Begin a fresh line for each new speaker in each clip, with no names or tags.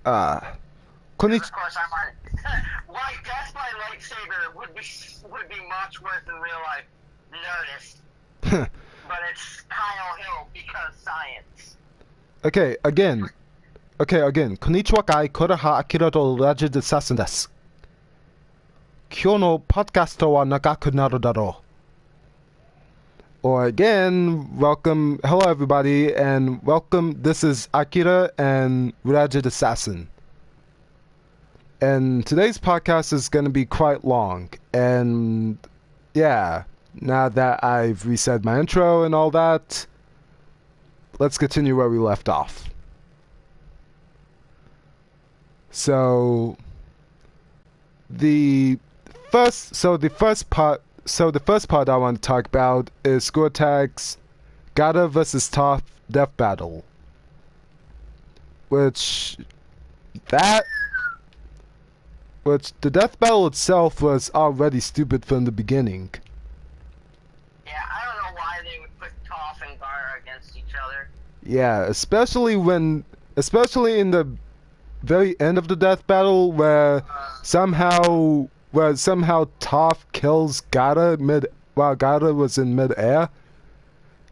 こんにち
Of course, I'm on. Like death by lightsaber would be much worse in real life. Nerdist, but it's Kyle Hill because science.
Okay, again. こんにちはこれはアキラとラジオでさすんです。今日のポッドキャストは長くなるだろう。Or again, welcome, hello everybody, and welcome. This is Akira and Rajid Assassin. And today's podcast is going to be quite long. And yeah, now that I've reset my intro and all that, let's continue where we left off. So the first part I want to talk about is Score-Tag's Gata vs. Toph death battle. Which the death battle itself was already stupid from the beginning.
Yeah, I don't know why they would put Toph and Gara against each other.
Yeah, especially in the very end of the death battle where somehow Toph kills Gata while Gata was in mid-air.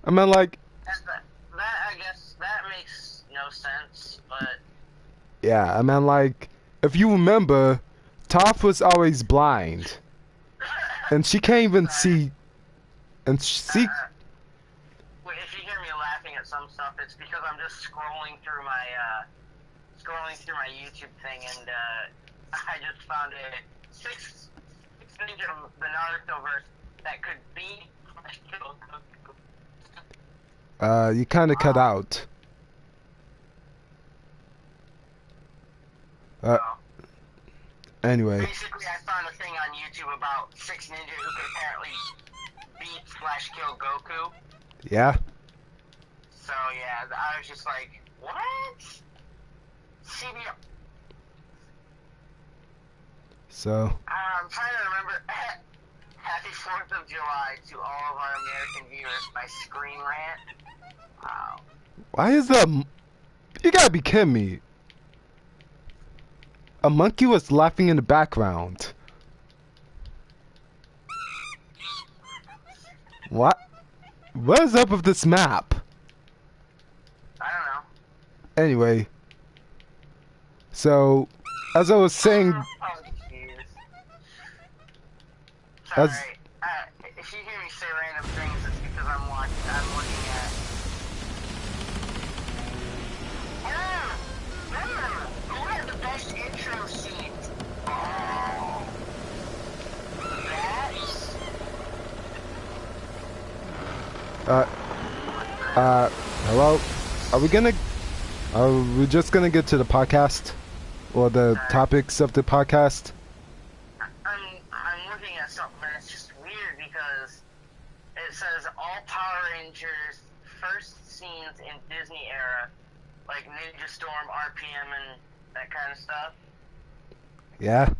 I mean, like,
that I guess that makes no sense, but
yeah, I mean, like, if you remember, Toph was always blind, and she can't even see. And see.
Wait, if you hear me laughing at some stuff, it's because I'm just scrolling through my YouTube thing, and I just found a six ninja of the Naruto verse that could be.
You kind of cut out. Anyway.
Basically, I found a thing on YouTube about 6 ninjas who could apparently beat/kill Goku.
Yeah.
So yeah, I was just like, what? CBO.
So.
I'm trying to remember. Happy 4th of July to all of our American viewers. My screen rant. Wow.
Why is the? You gotta be kidding me. A monkey was laughing in the background. What? What is up with this map?
I don't know.
Anyway. So, as I was saying...
Oh, jeez. Sorry. If you hear me say random things, it's because I'm looking at... Who had the best intro scene? Oh.
Hello? Are we just gonna get to the podcast? Or the topics of the podcast?
I'm looking at something and it's just weird because it says all Power Rangers first scenes in Disney era, like Ninja Storm, RPM, and that kind of stuff.
Yeah?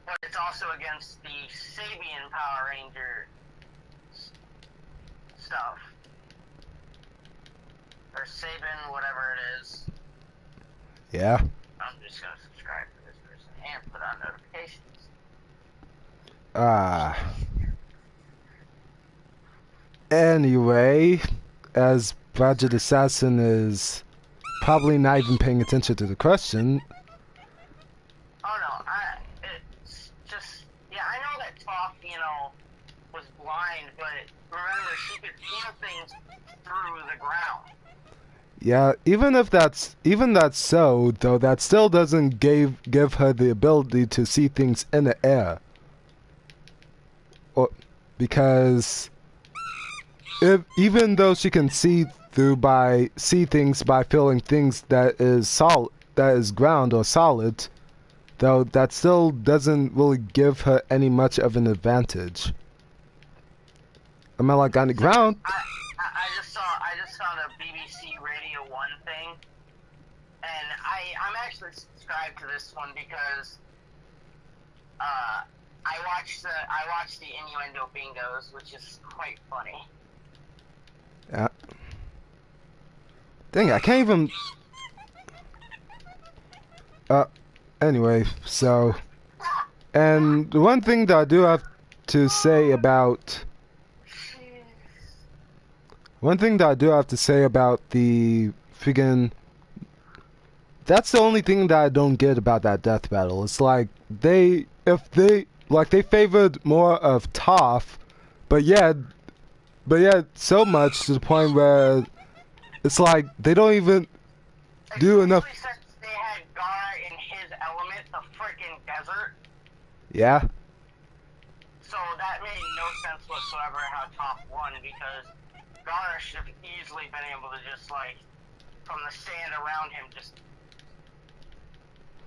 But it's also against the Sabian Power Ranger stuff. Or Sabin, whatever it is.
Yeah?
I'm just gonna subscribe to this person and put on notifications.
Anyway, as Budget Assassin is probably not even paying attention to the question.
Oh no, it's just, yeah, I know that Toph, was blind, but remember, she could feel things through the ground.
Yeah, even that's so, though, that still doesn't give her the ability to see things in the air. Because even though she can see things by feeling things that is ground or solid, though that still doesn't really give her any much of an advantage. I mean, like on the ground.
I just found a BBC Radio 1 thing, and I'm actually subscribed to this one because I watched the innuendo bingos, which is quite funny.
Yeah. Dang, I can't even. Anyway, so, and the one thing that I do have to say about, the friggin', that's the only thing that I don't get about that death battle. It's like, they favored more of Toph, but yet so much to the point where it's like, they don't even do enough.
Since they had Gar in his element, the freaking desert.
Yeah.
So that made no sense whatsoever how Toph won, because Gar should have easily been able to just, like, from the sand around him, just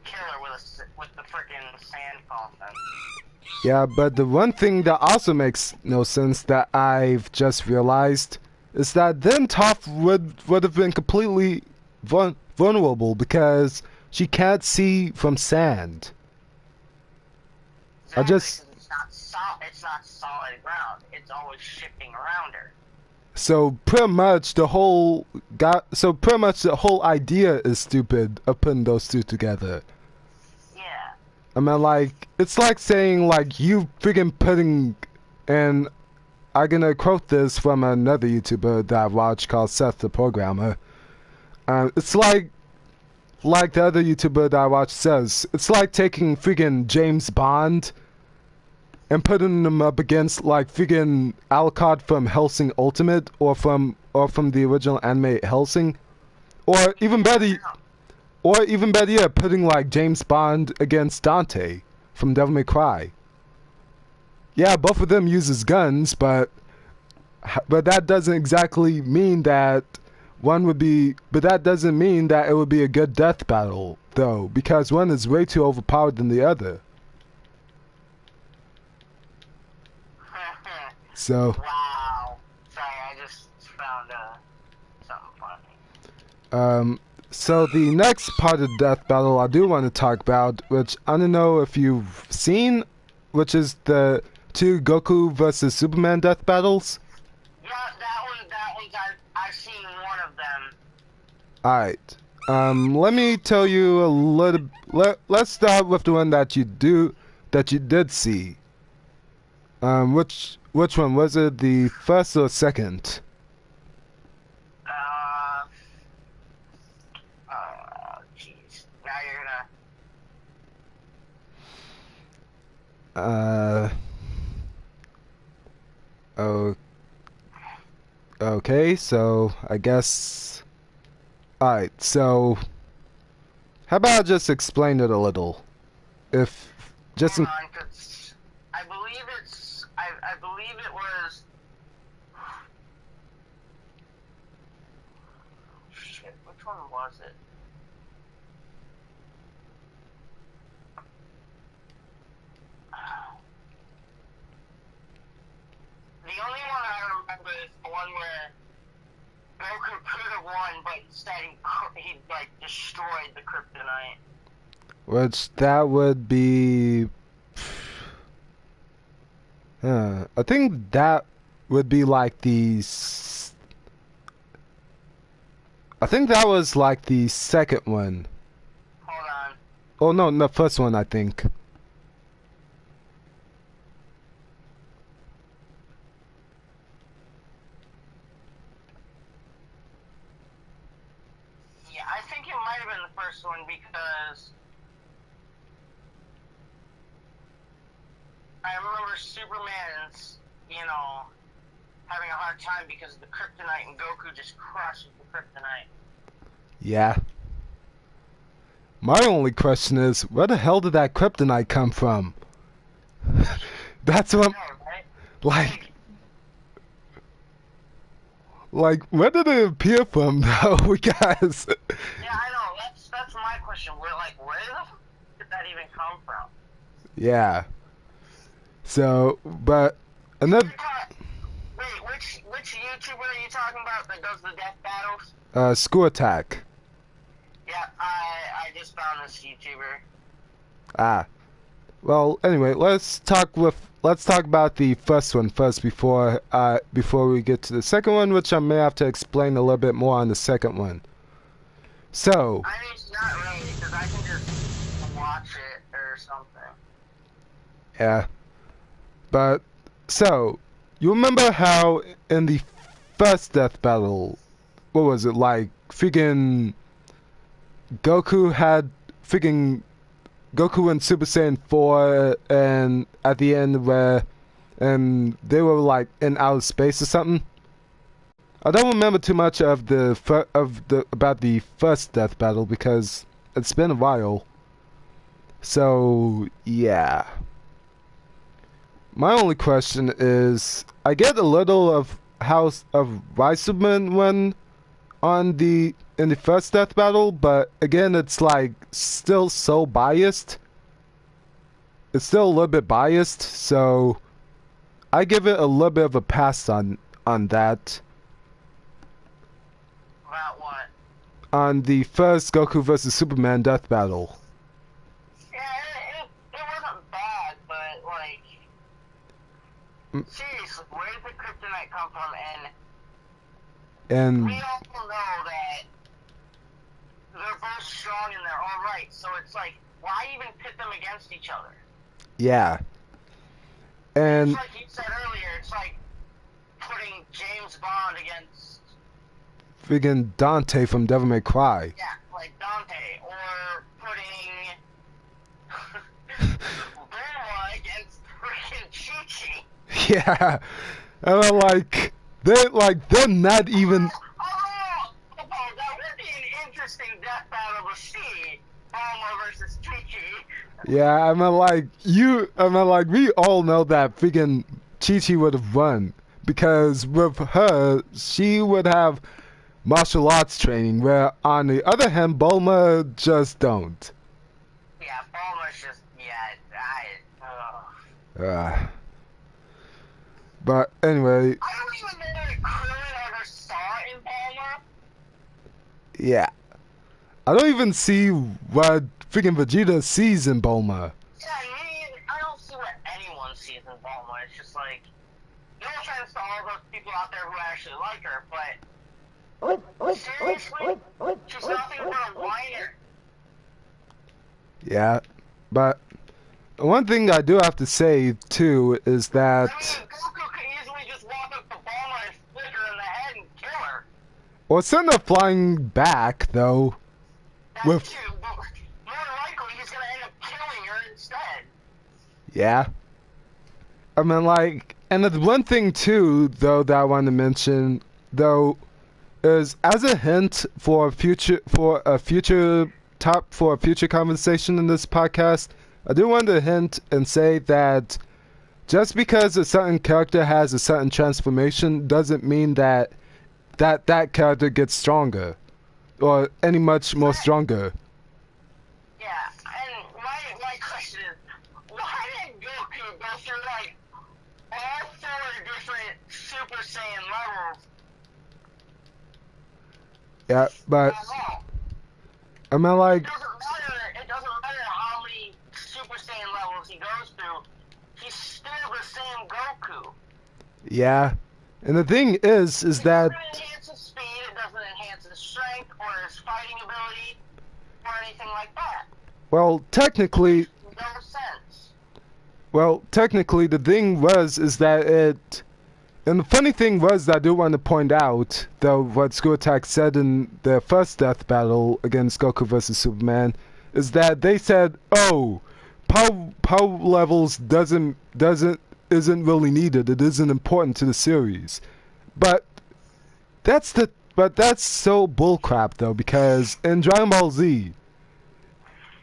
kill her with the freaking sand coffin.
Yeah, but the one thing that also makes no sense that I've just realized is that then Toph would have been completely vulnerable because she can't see from sand.
Exactly, it's not solid ground. It's always shifting around her.
So pretty much the whole idea is stupid of putting those two together.
Yeah.
I mean, like, it's like saying, like, you friggin' putting, and I'm gonna quote this from another YouTuber that I watch called Seth the Programmer. It's like the other YouTuber that I watch says, it's like taking friggin' James Bond and putting him up against, like, friggin' Alucard from Hellsing Ultimate, or from the original anime Hellsing, or even better yet, putting, like, James Bond against Dante from Devil May Cry. Yeah, both of them uses guns, but that doesn't exactly mean that one would be, but that doesn't mean that it would be a good death battle, though, because one is way too overpowered than the other. So.
Wow. Sorry, I just found something funny.
So the next part of the death battle I do want to talk about, which I don't know if you've seen, which is the 2 Goku versus Superman death battles.
Yeah, that one, I've seen one of them.
Alright. Let me tell you a little. Let's start with the one that you did see. Which one was it? The first or second?
Jeez. Now you're gonna.
Okay, so I guess. Alright, so how about I just explain it a little? If just
Hold on, 'cause I believe it was. Shit, which one was it? The only one I remember is the one where Goku could have won, but instead he like destroyed the kryptonite.
which that would be. I think that would be like I think that was like the second one.
Hold on.
Oh no, the first one I think.
Yeah, I think it might have been the first one because I remember Superman's, having a hard time because of the kryptonite, and Goku just crushes the kryptonite.
Yeah. My only question is, where the hell did that kryptonite come from? That's what I'm,
Right?
like, where did it appear from, though? Because.
Yeah, I know. That's my question. Where the f did that even come from?
Yeah. So, but another.
Wait, which YouTuber are you talking about that does the death battles?
School Attack.
Yeah, I just found this YouTuber.
Ah. Well, anyway, let's talk about the first one first before we get to the second one, which I may have to explain a little bit more on the second one. So.
I mean, it's not really, because I can just watch it or something.
Yeah. But, so, you remember how in the first death battle, what was it, like, freaking Goku and Super Saiyan 4, and at the end where they were like in outer space or something? I don't remember too much of about the first death battle because it's been a while. So yeah. My only question is, I get a little of House of Weisman when in the first death battle, but again, it's like still so biased. It's still a little bit biased, so I give it a little bit of a pass on that.
About what?
On the first Goku vs. Superman death battle.
Yeah, it wasn't bad, but like, seriously, where did the kryptonite come from?
And
we all know that they're both strong in their own right, so it's like, why even pit them against each other?
yeah. And
it's like you said earlier, it's like putting James Bond against
friggin' Dante from Devil May Cry.
Yeah, like Dante, or putting Bulma against freaking Chi-Chi.
Yeah. And I'm like, they're not even.
That would be an interesting death battle to see. Bulma versus Chi-Chi.
Yeah, I mean, like, we all know that freaking Chi-Chi would have won. Because with her, she would have martial arts training, where on the other hand, Bulma just don't.
Yeah, Bulma's just,
but anyway.
I don't even know that Krillin ever saw in Bulma.
Yeah. I don't even see what freaking Vegeta sees in Bulma.
Yeah, I don't see what anyone sees in Bulma. It's just like, no offense to all those people out there who actually like her, but seriously, she's nothing but a whiner.
Yeah, but one thing I do have to say too is that
Goku could easily just walk up to Bulma and flick her in the head and kill her.
Well, it's end up flying back though.
That's true, but more likely he's gonna end up killing her instead.
Yeah. I mean, like, and the one thing too, though, that I want to mention, though, is as a hint for a future conversation in this podcast, I do want to hint and say that just because a certain character has a certain transformation doesn't mean that character gets stronger or any much more stronger.
Yeah, and my question is, why did Goku go through like all 4 different Super Saiyan levels?
Yeah, but I mean, like,
it doesn't matter how many Super Saiyan levels he goes through, he's still the same Goku.
Yeah, and the thing is that
it doesn't enhance his speed, it doesn't enhance his strength or his fighting ability or anything like that.
Well, technically,
no sense.
Well, technically, the thing is that it. And the funny thing was that I do want to point out, though, what School Attack said in their first death battle against Goku vs. Superman, is that they said, "Oh, power levels isn't really needed. It isn't important to the series." But that's so bullcrap though, because in Dragon Ball Z,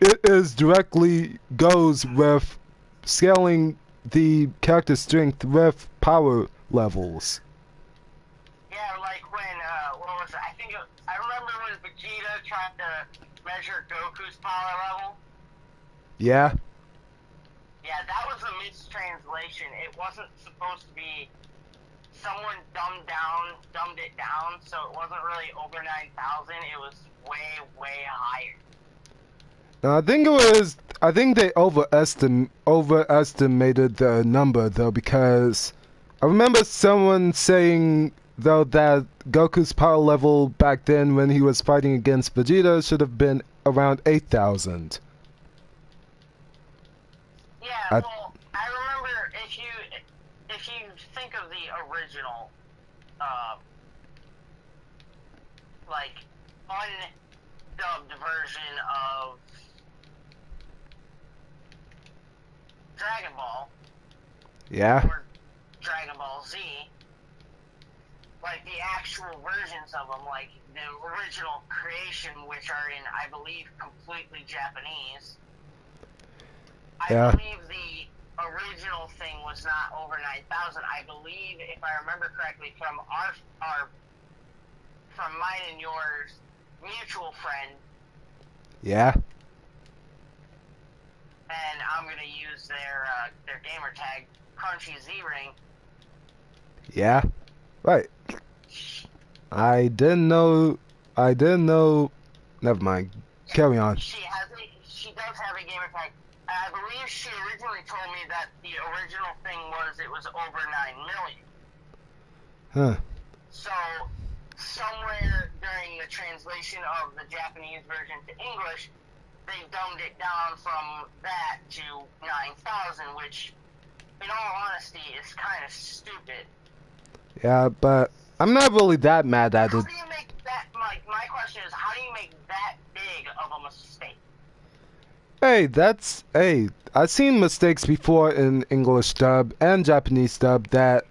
it is directly goes with scaling the character strength with power levels.
Yeah, like when, what was it? I remember when Vegeta tried to measure Goku's power level.
Yeah.
Yeah, that was a mistranslation. It wasn't supposed to be, someone dumbed it down, so it wasn't really over 9,000, it was way, way higher.
I think they overestimated the number though, because I remember someone saying though that Goku's power level back then when he was fighting against Vegeta should have been around 8,000.
well, I remember if you think of the original, like undubbed version of Dragon Ball.
Yeah.
Or Dragon Ball Z. Like the actual versions of them, like the original creation, which are in, I believe, completely Japanese. I believe the original thing was not over 9,000. I believe, if I remember correctly, from from mine and yours mutual friend.
Yeah.
And I'm gonna use their gamer tag, Crunchy Z Ring.
Yeah. Right. I didn't know. Never mind. Carry on.
She does have a gamer tag. I believe she originally told me that the original thing was over 9 million.
Huh.
So somewhere during the translation of the Japanese version to English, they dumbed it down from that to 9,000, which, in all honesty, is kind of stupid.
Yeah, but I'm not really that mad at it.
How do you make that, my question is, how do you make that big of a mistake?
Hey, I've seen mistakes before in English dub and Japanese dub that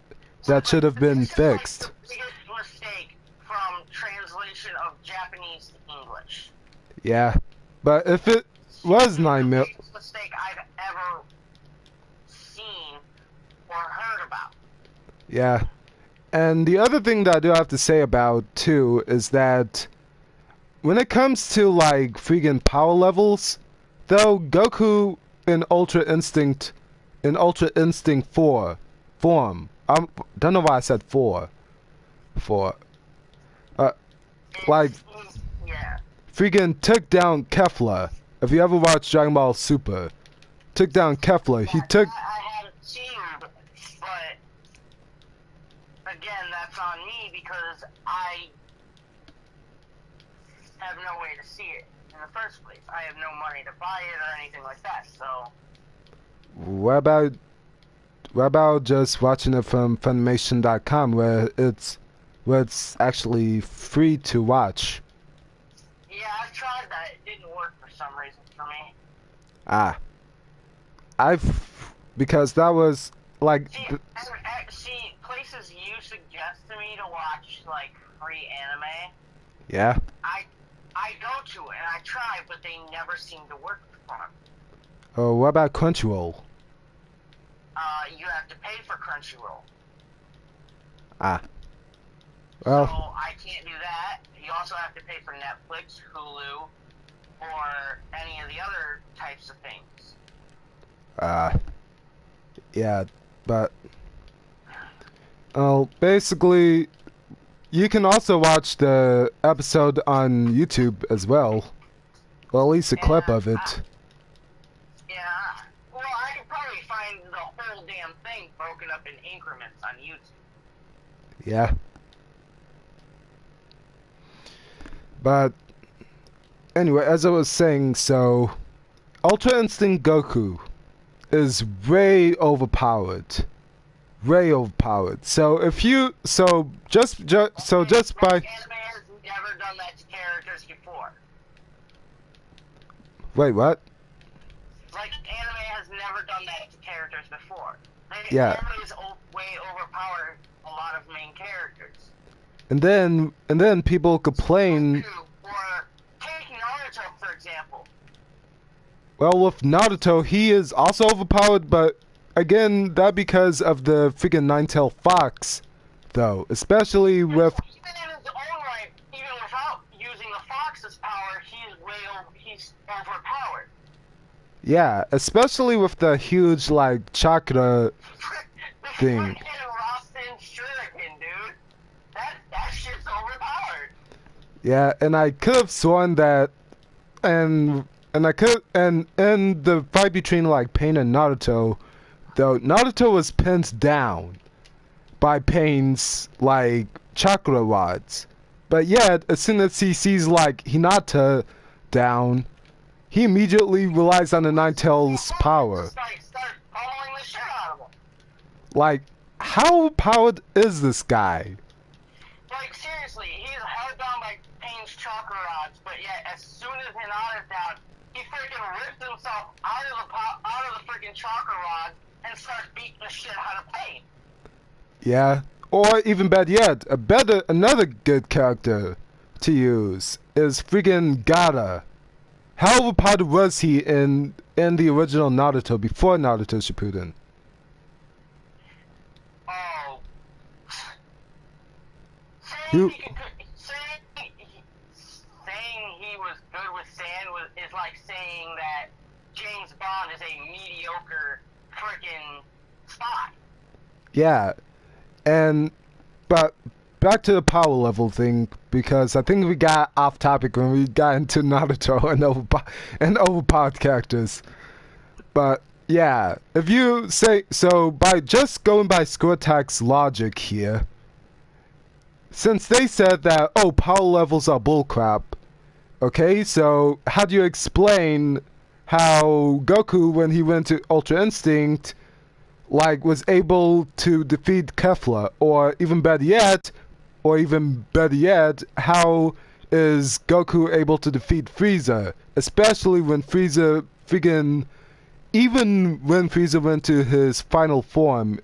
should have been fixed.
Like the biggest mistake from translation of Japanese to English.
Yeah, but if it was 9 mil,
the biggest mistake I've ever seen or heard about.
Yeah. And the other thing that I do have to say about too is that when it comes to like freaking power levels, though Goku in Ultra Instinct 4 form, I don't know why I said 4. Like
Yeah.
freaking took down Kefla. If you ever watched Dragon Ball Super, took down Kefla. He took.
I haven't seen, but again, that's on me because I have no way to see it in the first place. I have no money to buy it or anything like that. So.
What about just watching it from Funimation.com, where it's actually free to watch?
Yeah, I tried that. It didn't work for some reason for me.
Because that was like.
See, places you suggest to me to watch like free anime.
Yeah.
I go to it and I try, but they never seem to work for me.
Oh, what about Crunchyroll?
You have to pay for Crunchyroll.
Well.
So I can't do that. You also have to pay for Netflix, Hulu, or any of the other types of things.
Yeah, but basically, you can also watch the episode on YouTube as well. Well, at least a clip of it.
Yeah. Well, I could probably find the whole damn thing broken up in increments on YouTube.
Yeah. But anyway, as I was saying, so Ultra Instinct Goku is way overpowered. Way overpowered. So if you just by
Anime has never done that to characters before.
Wait, what?
Like anime has never done that to characters before.
Yeah.
Anime is way overpowered a lot of main characters.
And then people complain.
Or take Naruto for example.
Well, with Naruto, he is also overpowered, but again, that because of the freaking nine-tailed fox, though. Especially with.
Even in his own right, even without using the fox's power, he's overpowered.
Yeah, especially with the huge like chakra thing.
That shit's overpowered.
Yeah, and I could have sworn that, and the fight between like Pain and Naruto, though Naruto was pinned down by Pain's like chakra rods, but yet as soon as he sees like Hinata down, he immediately relies on the Nine-Tails' power.
Start
Like, how powered is this guy?
Like, seriously, he's held down by Pain's chakra rods, but yet as soon as Hinata's down, he freaking rips himself out of the freaking chakra rod and starts beating the shit out of Pain.
Yeah. Or even better yet, another good character to use is freaking Gaara. How overpowered was he in the original Naruto before Naruto Shippuden?
Oh.
You-
Saying he was good with sand is like saying that James Bond is a mediocre freaking spy.
Yeah. But back to the power level thing, because I think we got off topic when we got into Naruto and overpowered characters. But yeah, if you say so, by just going by Score Attack's logic here, since they said that power levels are bullcrap, okay, so how do you explain how Goku, when he went to Ultra Instinct, was able to defeat Kefla, or even better yet, how is Goku able to defeat Frieza, especially when Frieza even when Frieza went to his final form,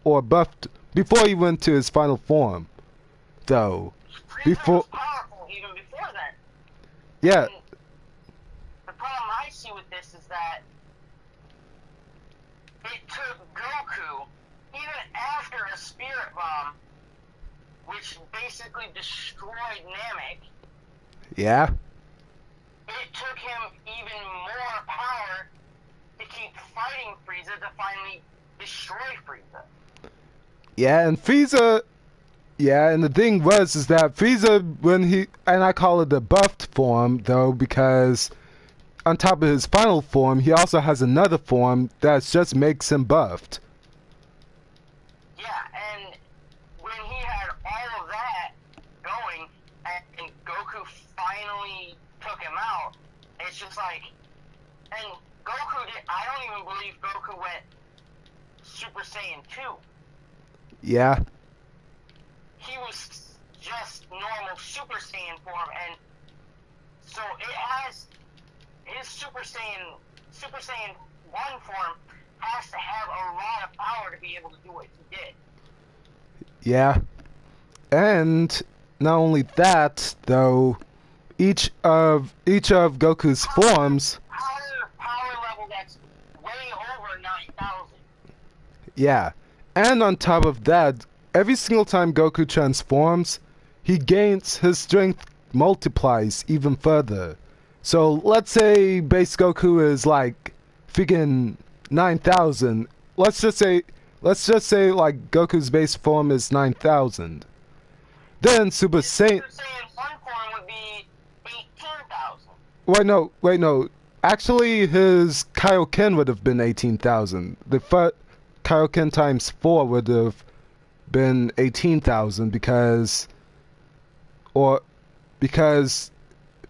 or buffed before he went to his final form, though.
Frieza was powerful even before then.
Yeah.
And the problem I see with this is that it took Goku, even after a Spirit Bomb, which basically destroyed Namek,
Yeah.
it took him even more power to keep fighting Frieza to finally destroy Frieza.
Yeah, and Frieza. Yeah, and the thing is that Frieza, and I call it the buffed form, though, because on top of his final form, he also has another form that just makes him buffed.
Yeah, and when he had all of that going, and Goku finally took him out, it's just like, and I don't even believe Goku went Super Saiyan 2.
Yeah.
He was just normal Super Saiyan form, and so it has his Super Saiyan 1 form has to have a lot of power to be able to do what he did.
Yeah. And not only that, though, each of Goku's forms.
Power level that's way over 9,000.
Yeah. And on top of that, every single time Goku transforms, his strength multiplies even further. So let's say base Goku is like freaking 9,000. Let's just say like Goku's base form is 9,000. Then Super Saiyan.
Super Saiyan 1 form would be 18,000.
Wait no. Actually, his Kaioken would have been 18,000. The Kaioken times 4 would have been 18,000 because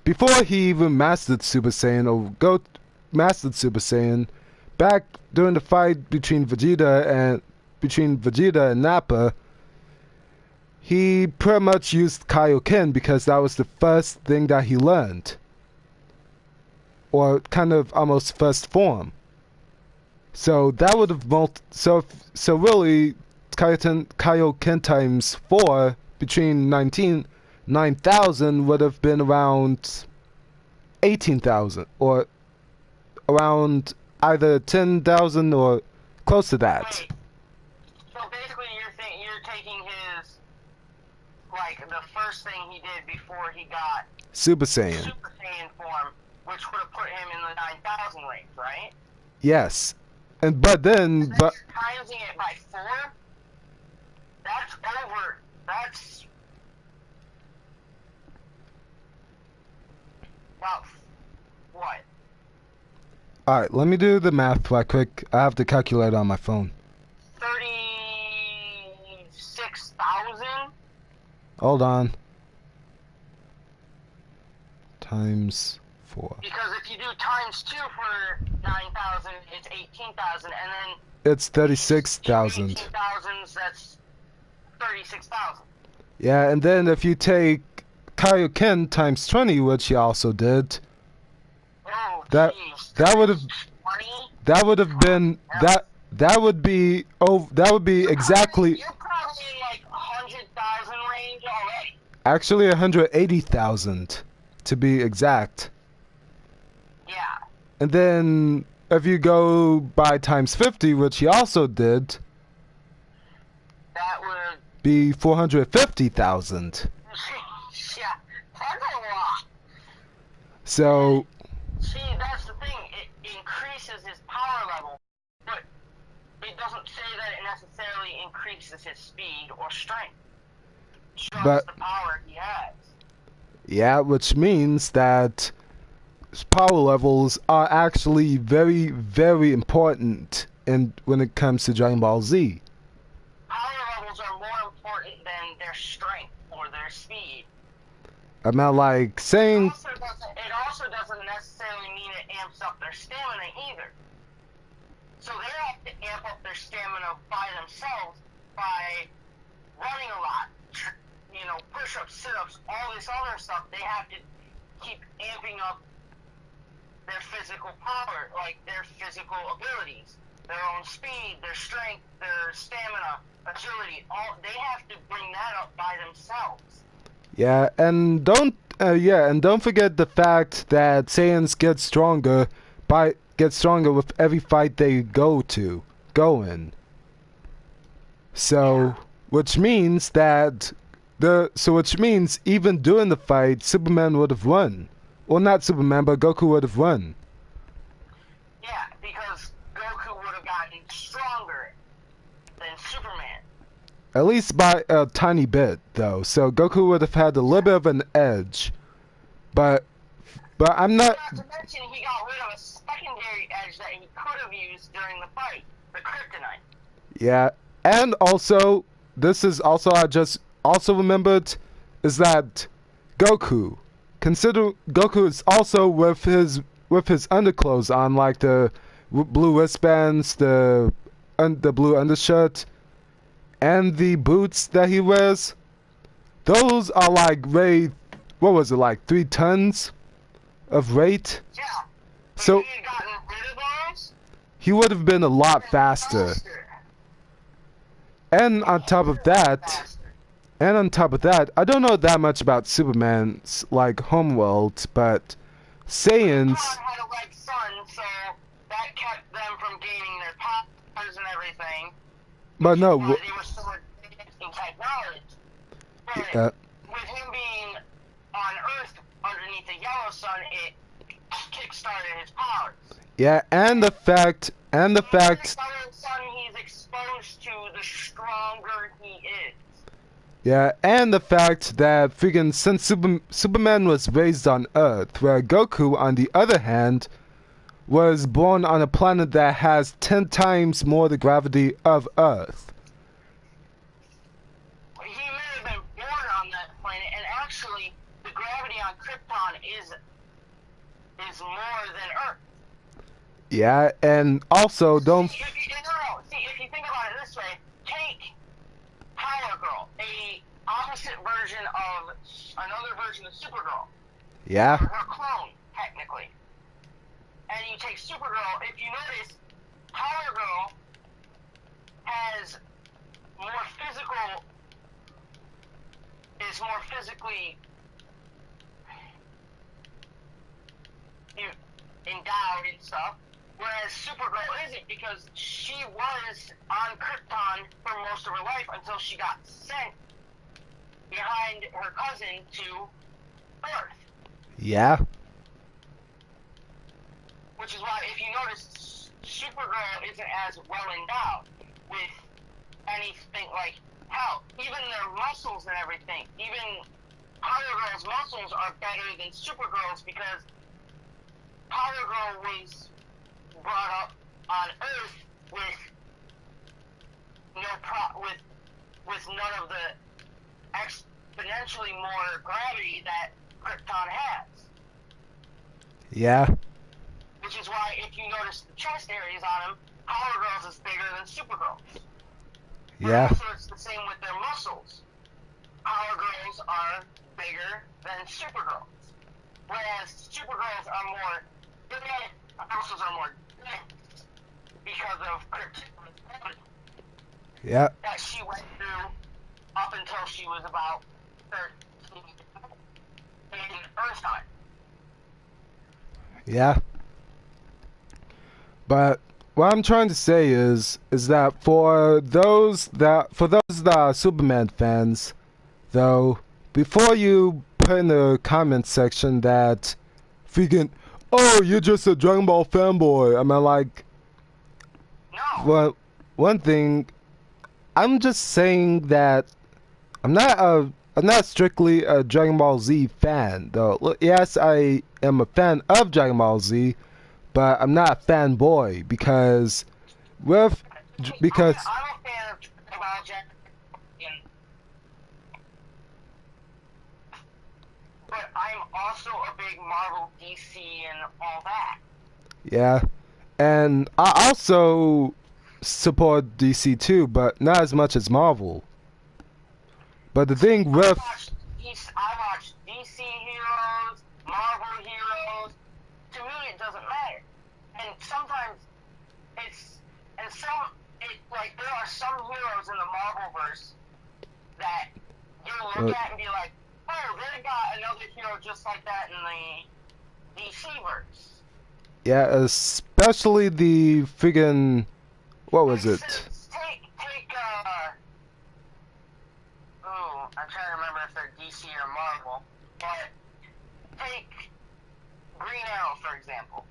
before he even mastered Super Saiyan mastered Super Saiyan, back during the fight between Vegeta and Nappa, he pretty much used Kaioken because that was the first thing that he learned, or kind of almost first form. So that would have so really Kaioken times 4 between 9,000 would have been around 18,000, or around either 10,000 or close to that.
Wait. So basically you're taking his, like, the first thing he did before he got
Super Saiyan.
Super Saiyan form, which would have put him in the 9,000 range, right?
Yes. But
You're timesing it by 4? That's about what?
alright, let me do the math right quick. I have the calculator on my phone.
36,000?
Hold on. Times 4.
Because if you do times 2 for 9,000, it's 18,000, and then
It's 36,000.
18,000, that's 36,000.
Yeah, and then if you take Kaioken times 20, which you also did,
Oh,
that
geez.
that would have
20?
that would have been that would be exactly
You're probably in like 100,000 range already.
actually 180,000 to be exact.
Yeah.
And then if you go by times 50, which he also did,
That would.
be 450,000.
Yeah, that's a lot.
So
See, that's the thing. It increases his power level, but it doesn't say that it necessarily increases his speed or strength. Just
But-
the power he has.
yeah, which means that power levels are actually very, very important when it comes to Dragon Ball Z.
Power levels are more important than their strength or their speed.
I'm not like saying
It also doesn't necessarily mean it amps up their stamina either. So they have to amp up their stamina by themselves by running a lot, push-ups, sit-ups, all this other stuff. They have to keep amping up their physical power, like their physical abilities, their own speed, their strength, their stamina, agility. They have to bring that up by themselves.
yeah, and don't forget the fact that Saiyans get stronger with every fight they go in. So, which means even during the fight, Superman would have won. Well, not Superman, but Goku would have won.
Yeah, because Goku would have gotten stronger than Superman.
At least by a tiny bit, though. So Goku would have had a little bit of an edge. But I'm not.
Not to mention, he got rid of a secondary edge that he could have used during the fight, the kryptonite.
Yeah, and also, I just also remembered, is that Goku. Consider Goku is also with his underclothes on, like the blue wristbands, the blue undershirt, and the boots that he wears. Those are like what was it, like 3 tons of weight?
Yeah.
So
If he had gotten rid of those,
he would have been a lot faster. And on top of that, I don't know that much about Superman's like homeworld, but Saiyans.
Krypton had a red sun, so that kept them from gaining their powers and everything.
But no,
While they were still advancing technology. But with him being on Earth underneath the yellow sun, it kick-started his powers.
yeah, and the fact.
The yellow sun he's exposed to, the stronger he is.
Yeah, and the fact that since Superman was raised on Earth, where Goku, on the other hand, was born on a planet that has 10 times more the gravity of Earth.
He may have been born on that planet, and actually, the gravity on Krypton is more than Earth.
Yeah, and also don't.
See, if you think about it this way, take Power Girl, a opposite version of another version of Supergirl.
Yeah.
Or her clone, technically. And you take Supergirl, if you notice, Power Girl is more physically endowed and stuff, whereas Supergirl isn't, because she was on Krypton for most of her life until she got sent behind her cousin to Earth.
Yeah.
Which is why, if you notice, Supergirl isn't as well endowed with anything like health. Even their muscles and everything. Even Power Girl's muscles are better than Supergirl's, because Power Girl was brought up on Earth with none of the exponentially more gravity that Krypton has.
Yeah.
Which is why, if you notice the chest areas on him, Power Girls is bigger than Supergirls.
Yeah.
Also, it's the same with their muscles. Power Girls are bigger than Supergirls. Whereas Supergirls are more muscles are more because of kryptonite
Yeah.
that she went through up until she was about 13 in Earth time.
Yeah. But what I'm trying to say is that for those that are Superman fans, though, before you put in the comment section that freaking, oh, you're just a Dragon Ball fanboy. I mean, like,
No.
well, one thing, I'm just saying that I'm not strictly a Dragon Ball Z fan, though. Look, yes, I am a fan of Dragon Ball Z, but I'm not a fanboy because
I'm a fan of Dragon Ball Z, but I'm also a big Marvel, DC, and all that.
yeah, and I also support DC too, but not as much as Marvel. But the thing with
I watch DC heroes, Marvel heroes. To me, it doesn't matter. And sometimes like there are some heroes in the Marvelverse that you look at and be like, oh, they got another hero just like that in the DC verse.
yeah, especially the friggin' what was it?
I'm trying to remember if they're DC or Marvel, but take Green Arrow, for example.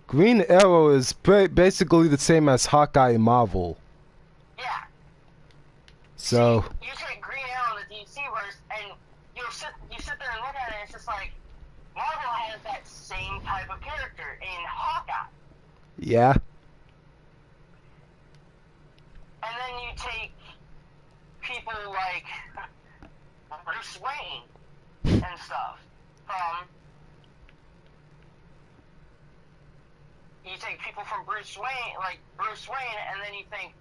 Green Arrow is basically the same as Hawkeye in Marvel.
Yeah.
So
you take Green Arrow in the DC verse, and you sit there and look at it, and it's just like Marvel has that same type of character in Hawkeye.
yeah.
And then you take people like Bruce Wayne and stuff you take people from Bruce Wayne, and then you think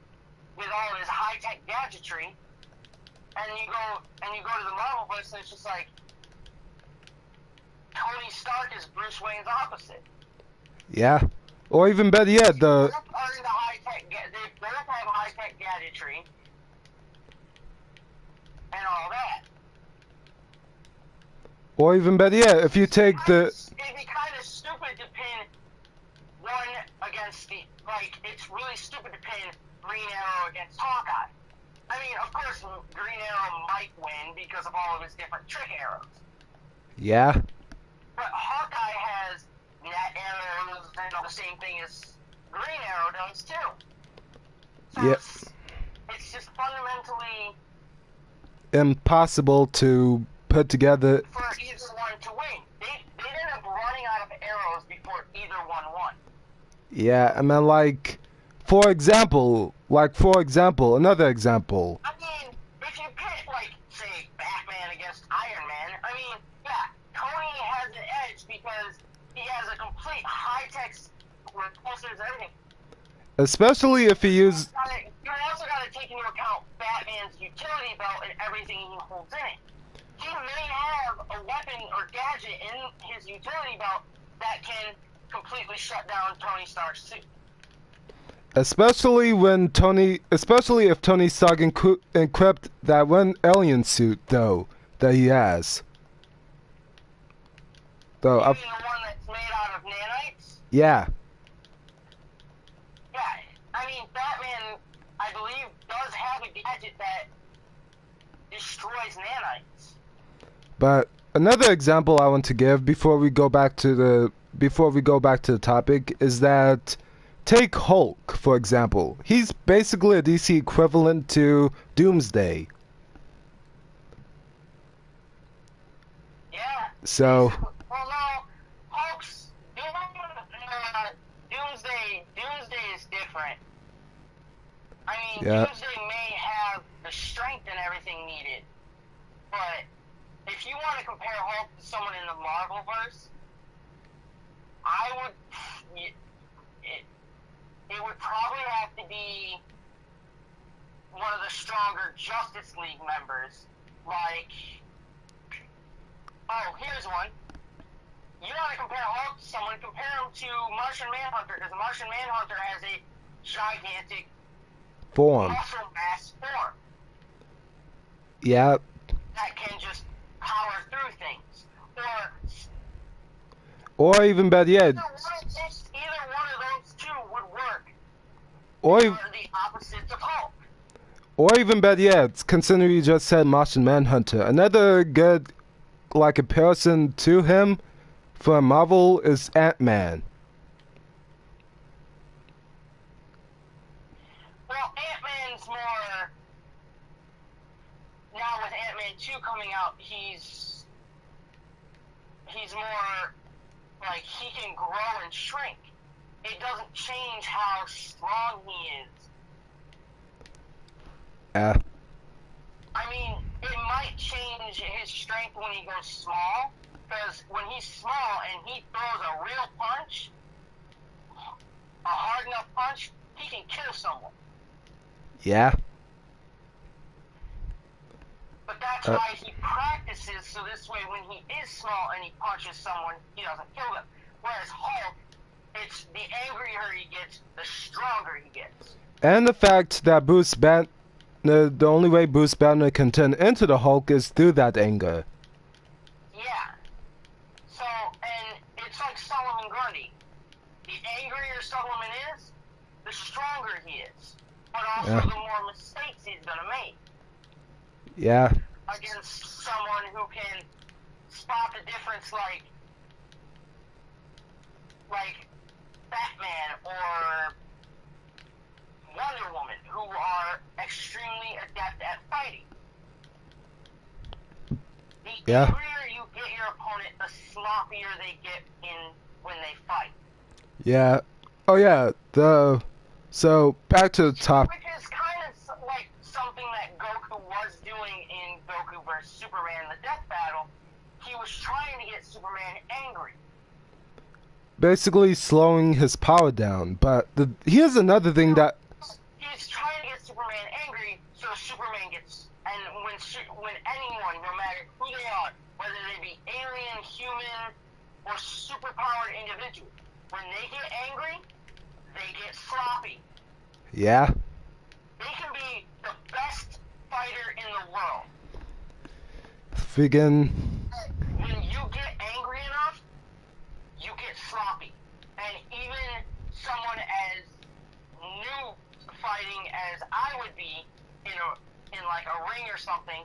with all his high-tech gadgetry, and you go to the Marvelverse, and it's just like Tony Stark is Bruce Wayne's opposite.
Yeah. Or even better yet,
They both have high-tech gadgetry and all that.
Or even better yet, if you take the...
It'd be kind of stupid to pin one against the... Like, it's really stupid to pin Green Arrow against Hawkeye. I mean, of course, Green Arrow might win because of all of his different trick arrows.
Yeah.
But Hawkeye has net arrows and all the same thing as Green Arrow does, too. So
Yep.
It's just fundamentally...
impossible to put together.
For either one to win. They ended up running out of arrows before either one won.
Yeah, I mean, like, for example, another example.
I mean, if you pick, like, say, Batman against Iron Man, I mean, yeah, Tony has an edge because he has a complete high-tech repulsors and everything.
Especially if he uses...
You also got to take into account Batman's utility belt and everything he holds in it. He may have a weapon or gadget in his utility belt that can completely shut down Tony Stark's suit.
Especially if Tony Stark encrypt that one alien suit, though, that he has. Though,
You mean the one that's made out of nanites?
Yeah.
Yeah, I mean, Batman, I believe, does have a gadget that destroys nanites.
But another example I want to give before we go back to the topic is that take Hulk, for example. He's basically a DC equivalent to Doomsday.
Yeah.
So
Well, no, Hulk's Doomsday is different. I mean,
Yeah.
Doomsday may have the strength and everything needed, but if you want to compare Hulk to someone in the Marvelverse, I would. It would probably have to be one of the stronger Justice League members, like. Oh, here's one. You want to compare Hulk to someone? Compare him to Martian Manhunter, because Martian Manhunter has a gigantic muscle mass form.
Yeah.
That can just power through things,
or even better yet.
Either one of those two would work.
Or
the opposites of Hulk.
Or even better yet, considering you just said Martian Manhunter, another good comparison to him for Marvel is Ant-Man.
Well, Ant-Man's more. Now with Ant-Man 2 coming out, he's more like he can grow and shrink. It doesn't change how strong he is. I mean, it might change his strength when he goes small, because when he's small and he throws a real punch, a hard enough punch, he can kill someone.
Yeah.
But that's why he practices, so this way when he is small and he punches someone, he doesn't kill them. Whereas Hulk, it's the angrier he gets, the stronger he gets.
And the fact that the only way Bruce Banner can turn into the Hulk is through that anger.
Yeah. So, and it's like Solomon Grundy. The angrier Solomon is, the stronger he is. But also the more mistakes he's gonna make.
Yeah.
Against someone who can spot the difference, like Batman or Wonder Woman, who are extremely adept at fighting. The angrier you get your opponent, the sloppier they get when they fight.
Yeah. Oh yeah. So back to the top.
Which is kind of like something that Goku was doing in Goku vs. Superman, the death battle. He was trying to get Superman angry.
Basically slowing his power down. But here's another thing that
he's trying to get Superman angry, so Superman gets. And when anyone, no matter who they are, whether they be alien, human, or superpowered individual, when they get angry, they get sloppy.
Yeah.
They can be the best fighter in the world.
Friggin'.
When you get angry enough, you get sloppy. And even someone as new fighting as I would be in like a ring or something.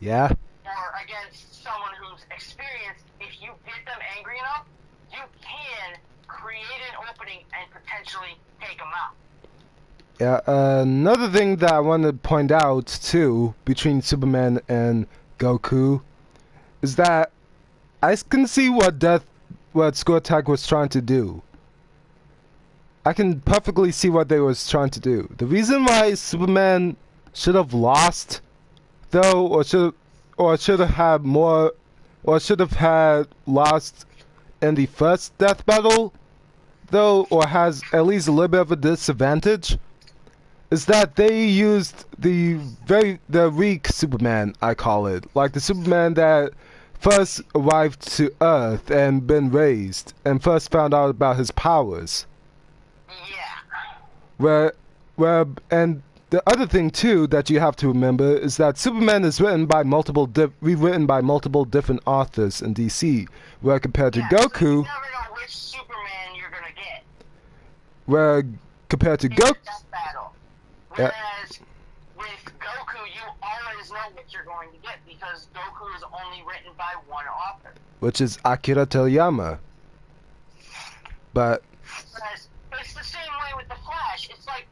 Yeah.
Or against someone who's experienced, if you get them angry enough, you can create an opening and potentially take them out.
Yeah, another thing that I want to point out, too, between Superman and Goku, is that I can see what Scortag was trying to do. I can perfectly see what they was trying to do. The reason why Superman should have lost, though, or should have had lost in the first death battle, though, or has at least a little bit of a disadvantage, is that they used the weak Superman, I call it, like the Superman that first arrived to Earth and been raised and first found out about his powers.
Yeah.
And the other thing too that you have to remember is that Superman is rewritten by multiple different authors in DC, where compared to Goku,
so you never know which Superman you're gonna get.
Where compared to Goku.
Whereas with Goku, you always know what you're going to get because Goku is only written by one author.
Which is Akira Toriyama. But
it's the same way with the Flash. It's like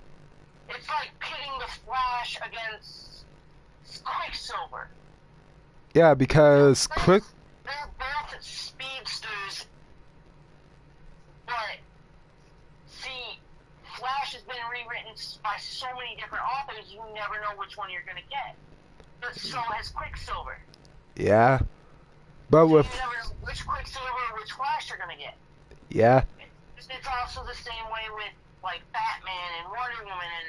pitting the Flash against Quicksilver.
Yeah, because
they're both speedsters, but see, Flash has been rewritten by so many different authors, you never know which one you're gonna get. But so has Quicksilver.
Yeah, but
so
with
you never know which Quicksilver or which Flash you're gonna get.
Yeah.
It's also the same way with like Batman and Wonder Woman and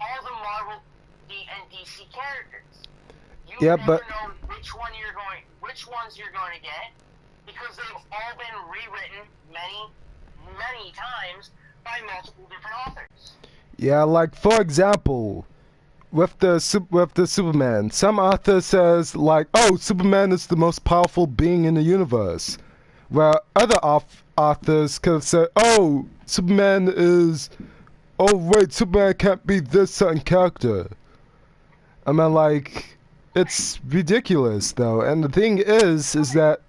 all the Marvel and DC characters. You never know which ones you're going to get because they've all been rewritten many times by multiple different authors.
Yeah, like for example, with the Superman, some author says like, "Oh, Superman is the most powerful being in the universe," where other authors could have said, "Oh, Superman can't be this certain character." I mean, like, it's ridiculous though, and the thing is that.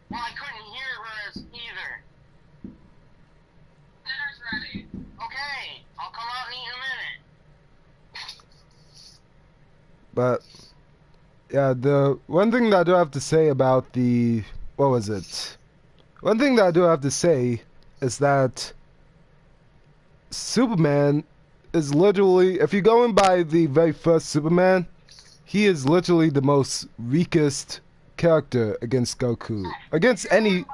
Well, I couldn't hear hers either. Dinner's ready. Okay, I'll come out and eat in a minute.
But, yeah, the one thing that I do have to say about the... What was it? One thing that I do have to say is that Superman is literally... If you go in by the very first Superman, he is literally the most weakest character against Goku. Against any...
Like,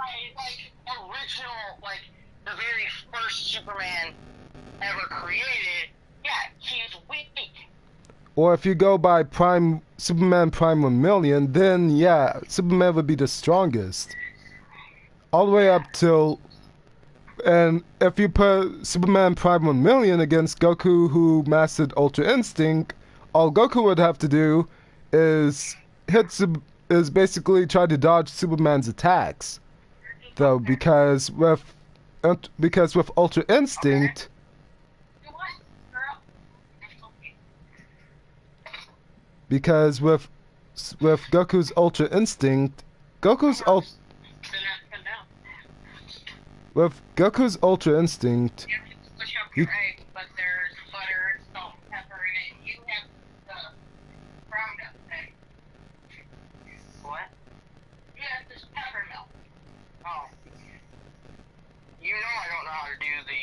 original, like, the very first Superman ever created, yeah, he's weak.
Or if you go by Superman Prime 1 million, then yeah, Superman would be the strongest. All the way up till... And if you put Superman Prime 1 million against Goku who mastered Ultra Instinct, all Goku would have to do is basically try to dodge Superman's attacks. Though, because with Ultra Instinct... Because with Goku's Ultra Instinct, with Goku's Ultra Instinct,
But there's butter, salt, pepper in it. You have the ground up thing. What? You have this pepper milk. Oh. You know I don't know how to do the,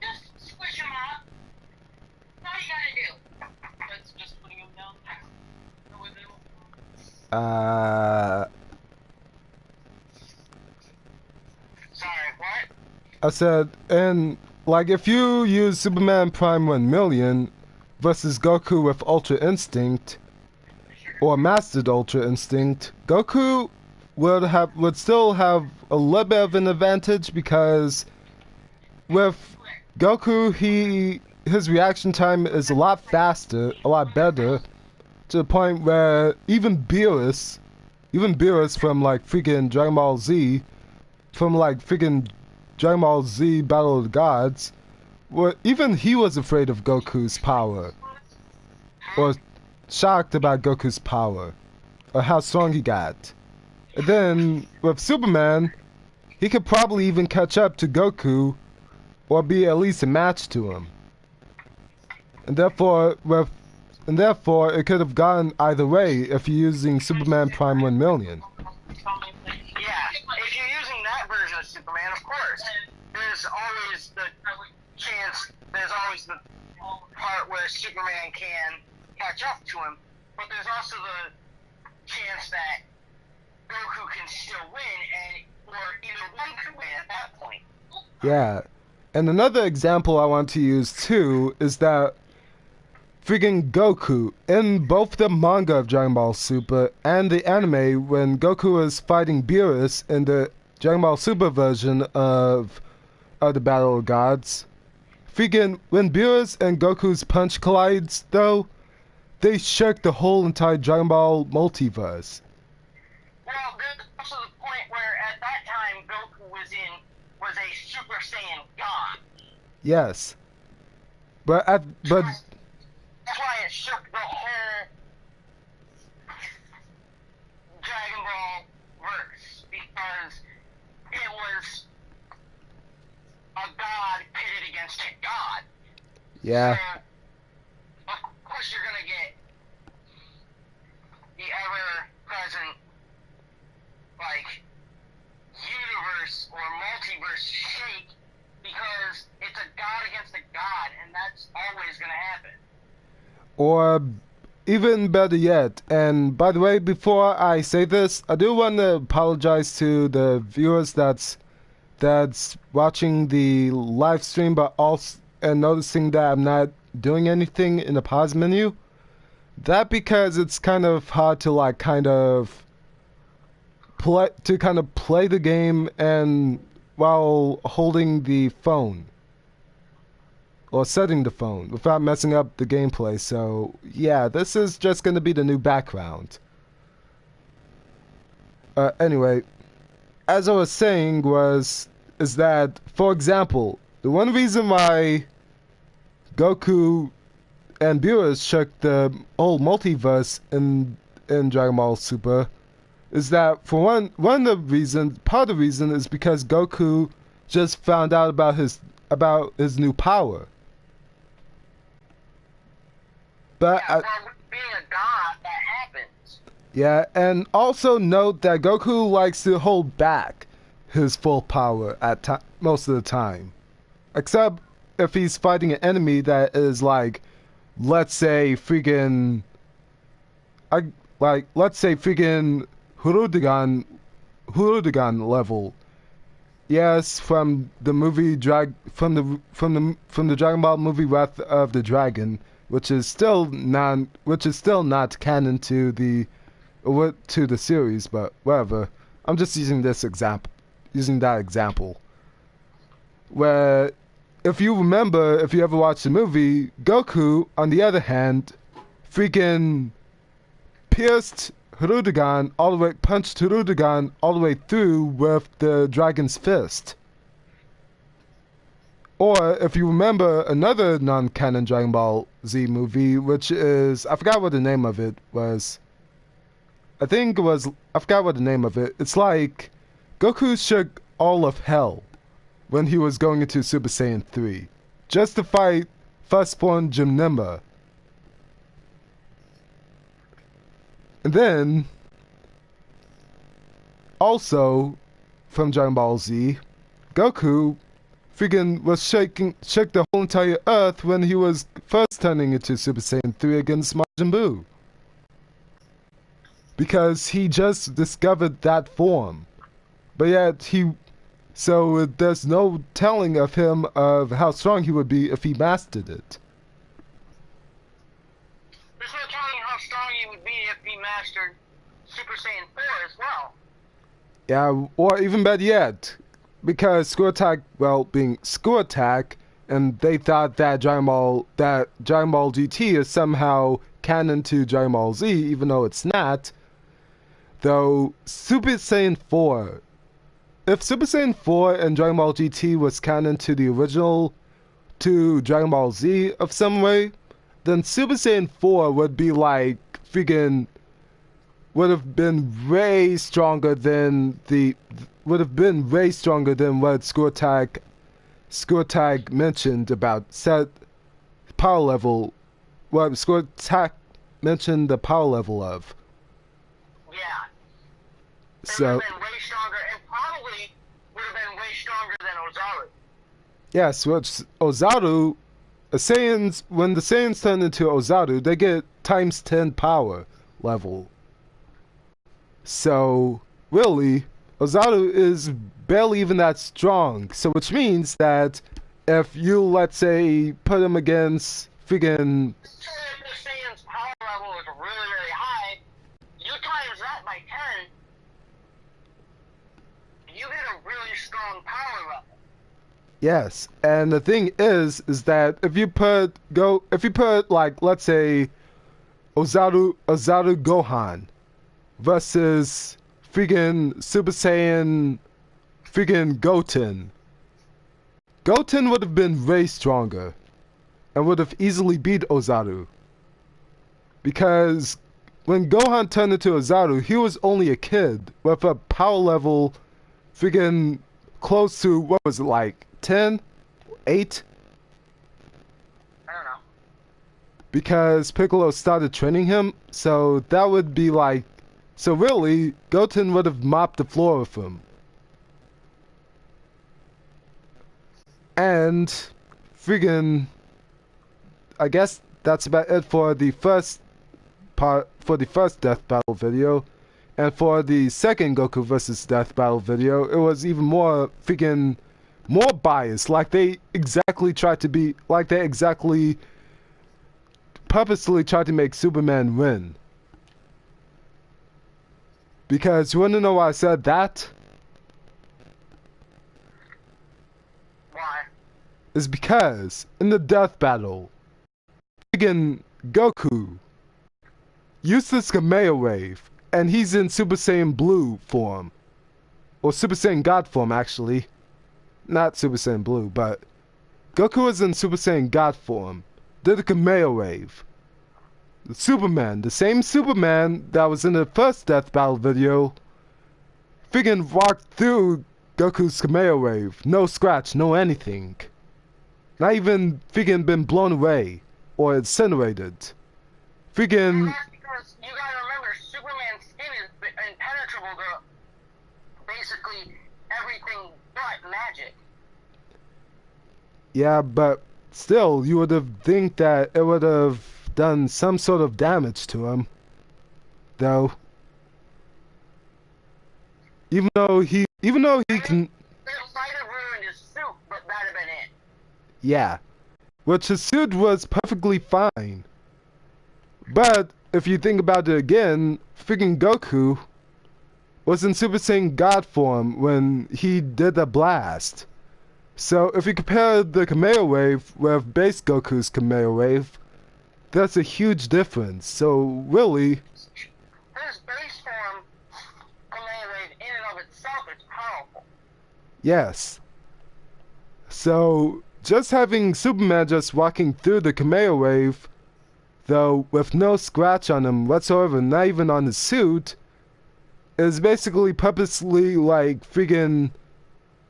Just squish them up. That's all you gotta do. That's just putting them down. Sorry, what?
I said, and like if you use Superman Prime 1 million versus Goku with Ultra Instinct or Mastered Ultra Instinct, Goku would still have a little bit of an advantage because with Goku his reaction time is a lot faster, a lot better, to the point where even Beerus from like freaking Dragon Ball Z, Battle of the Gods, even he was afraid of Goku's power, or shocked about Goku's power, or how strong he got. And then with Superman, he could probably even catch up to Goku, or be at least a match to him. And therefore it could have gone either way if you're using Superman Prime 1 million.
Yeah, if you're using that version of Superman, of course, there's always the part where Superman can catch up to him, but there's also the chance that Goku can still win, or either one could win at that point.
Yeah, and another example I want to use too is that friggin' Goku, in both the manga of Dragon Ball Super and the anime, when Goku was fighting Beerus in the Dragon Ball Super version of the Battle of Gods, friggin' when Beerus and Goku's punch collides, though, they shook the whole entire Dragon Ball multiverse.
Well, there's also the point where at that time Goku was a Super Saiyan God.
Yes, but
That's why it shook the whole Dragon Ball verse, because it was a god pitted against a god.
yeah.
So, of course you're gonna get the ever-present, like, universe or multiverse shake, because it's a god against a god, and that's always gonna happen.
Or even better yet, and by the way, before I say this, I do want to apologize to the viewers that's watching the live stream, but also and noticing that I'm not doing anything in the pause menu. That because it's kind of hard to like kind of play the game and while holding the phone or setting the phone without messing up the gameplay. So yeah, this is just going to be the new background. Anyway, as I was saying is that, for example, the one reason why Goku and Beerus shook the whole multiverse in Dragon Ball Super is that, for one of the reasons, part of the reason is because Goku just found out about his new power. But
yeah, for being a god, that happens.
Yeah, and also note that Goku likes to hold back his full power at most of the time, except if he's fighting an enemy that is like, let's say freaking Hurudegan level. Yes, from the movie from the Dragon Ball movie Wrath of the Dragon, which is still not canon to the series, but whatever. I'm just using that example. Where, if you remember, if you ever watched the movie, Goku, on the other hand, freaking punched Hirudegan all the way through with the dragon's fist. Or, if you remember another non-canon Dragon Ball Z movie, which is, I forgot what the name of it was. I forgot what the name of it. It's like, Goku shook all of hell when he was going into Super Saiyan 3, just to fight firstborn Janemba. And then, also, from Dragon Ball Z, Goku freaking shook the whole entire Earth when he was first turning into Super Saiyan 3 against Majin Buu. Because he just discovered that form. But yet, so there's no telling of him of how strong he would be if he mastered it.
There's no telling how strong he would be if he mastered Super Saiyan 4 as well.
Yeah, or even better yet, because being Screw Attack, and they thought that Dragon Ball GT is somehow canon to Dragon Ball Z, even though it's not. Though Super Saiyan 4, if Super Saiyan 4 and Dragon Ball GT was canon to the original, to Dragon Ball Z of some way, then Super Saiyan 4 would be like would have been way stronger than what Screw Attack mentioned about set power level. What Screw Attack mentioned the power level of.
Yeah.
So,
would have been way stronger, and probably would have been way stronger than Ozaru.
yes, which Ozaru, when the Saiyans turn into Ozaru, they get times 10 power level. So, really, Ozaru is barely even that strong. So, which means that if you, let's say, put him against freaking...
So if the Saiyan's power level is really, really high, you times that by 10, you get a really strong power level.
Yes, and the thing is that if you put like, let's say, Ozaru Gohan versus freaking Super Saiyan freaking Goten would have been way stronger and would have easily beat Ozaru, because when Gohan turned into Ozaru, he was only a kid with a power level freaking close to, what was it, like 10? 8?
I don't know.
Because Piccolo started training him, so that would be like... So really, Goten would have mopped the floor with him. And... friggin... I guess that's about it for the first for the first Death Battle video, and for the second Goku vs. Death Battle video, it was even more freaking more biased. Like they exactly purposely tried to make Superman win. Because you wanna know why I said that?
Why?
Is because in the Death Battle, friggin' Goku used this Kamea Wave, and he's in Super Saiyan Blue form. Or Super Saiyan God form, actually. Not Super Saiyan Blue, but Goku was in Super Saiyan God form. Did a Kamea Wave. Superman, the same Superman that was in the first Death Battle video, friggin' walked through Goku's Kamea Wave. No scratch, no anything. Not even friggin' been blown away or incinerated. Friggin'.
That's because you gotta remember, Superman's skin is impenetrable to basically everything but magic.
Yeah, but still, you would have think that it would have done some sort of damage to him, though. Even though he can.
It might have ruined his suit, but that'd have been it.
Yeah, which his suit was perfectly fine. But if you think about it again, freaking Goku was in Super Saiyan God form when he did the blast. So if you compare the Kamea Wave with base Goku's Kamea Wave, that's a huge difference. So really,
his base form Kamea Wave in and of itself is powerful.
yes. So just having Superman just walking through the Kamea Wave, though with no scratch on him whatsoever, not even on his suit, is basically purposely like friggin'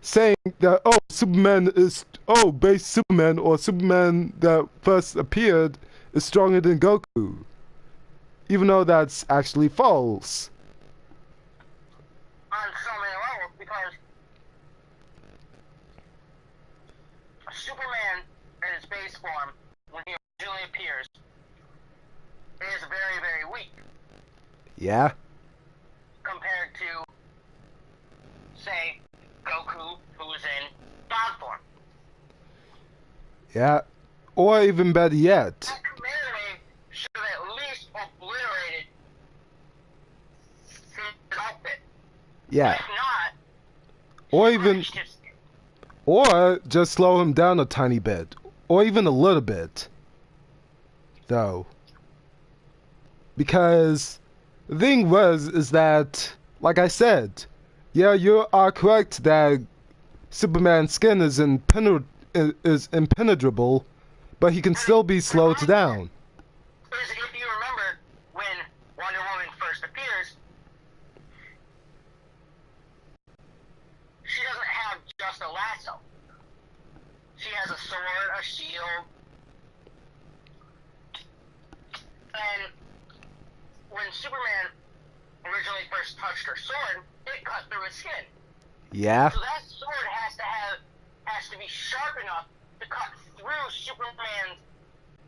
saying that, oh, Superman is, oh, base Superman or Superman that first appeared is stronger than Goku. Even though that's actually false.
On so many levels, because Superman in his base form, when he originally appears, is very, very weak.
Yeah.
Compared to, say, Goku, who's in God form.
Yeah. Or even better yet.
That Kamea Wave should have at least obliterated his outfit.
Yeah.
If not,
Or even,
punished his skin.
or just slow him down a tiny bit. Or even a little bit. Though. Because the thing is that, like I said, yeah, you are correct that Superman's skin is impenetrable, but he can still be slowed down.
If you remember when Wonder Woman first appears, she doesn't have just a lasso. She has a sword, a shield, and when Superman originally first touched her sword, it cut through his skin.
Yeah.
So that sword has to be sharp enough to cut through Superman's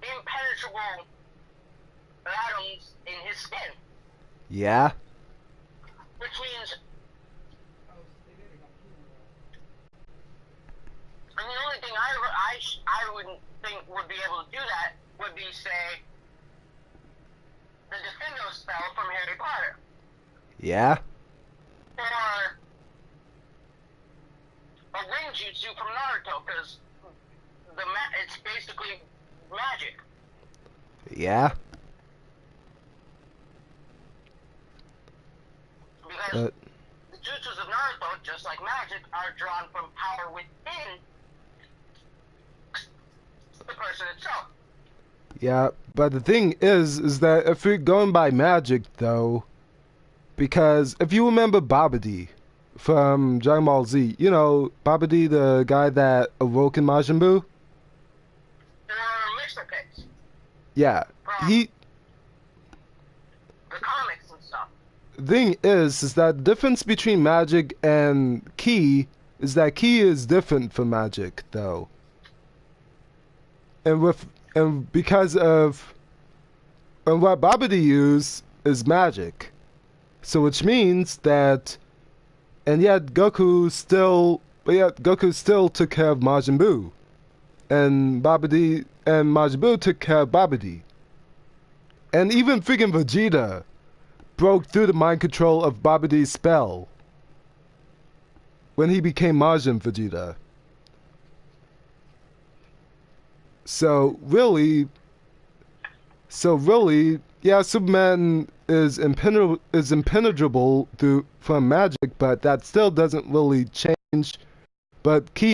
impenetrable atoms in his skin.
Yeah.
Which means, and the only thing I wouldn't think would be able to do that would be, say, the Defendo spell from Harry Potter.
Yeah.
Or a ring jutsu from Naruto, because it's basically magic.
Yeah.
Because the jutsus of Naruto, just like magic, are drawn from power within the person itself.
Yeah, but the thing is that if we're going by magic, though, because if you remember Babidi from Dragon Ball Z, you know, Babidi, the guy that awoke in Majin Buu?
Mr. Pits.
Yeah,
From
the
comics and stuff.
thing is that the difference between magic and ki is that ki is different from magic, though. And because of what Babidi used is magic. So which means that, and yet Goku still took care of Majin Buu, and Babidi and Majin Buu took care of Babidi, and even freaking Vegeta broke through the mind control of Babidi's spell when he became Majin Vegeta. So really, yeah, Superman is impenetrable from magic, but that still doesn't really change. But Ki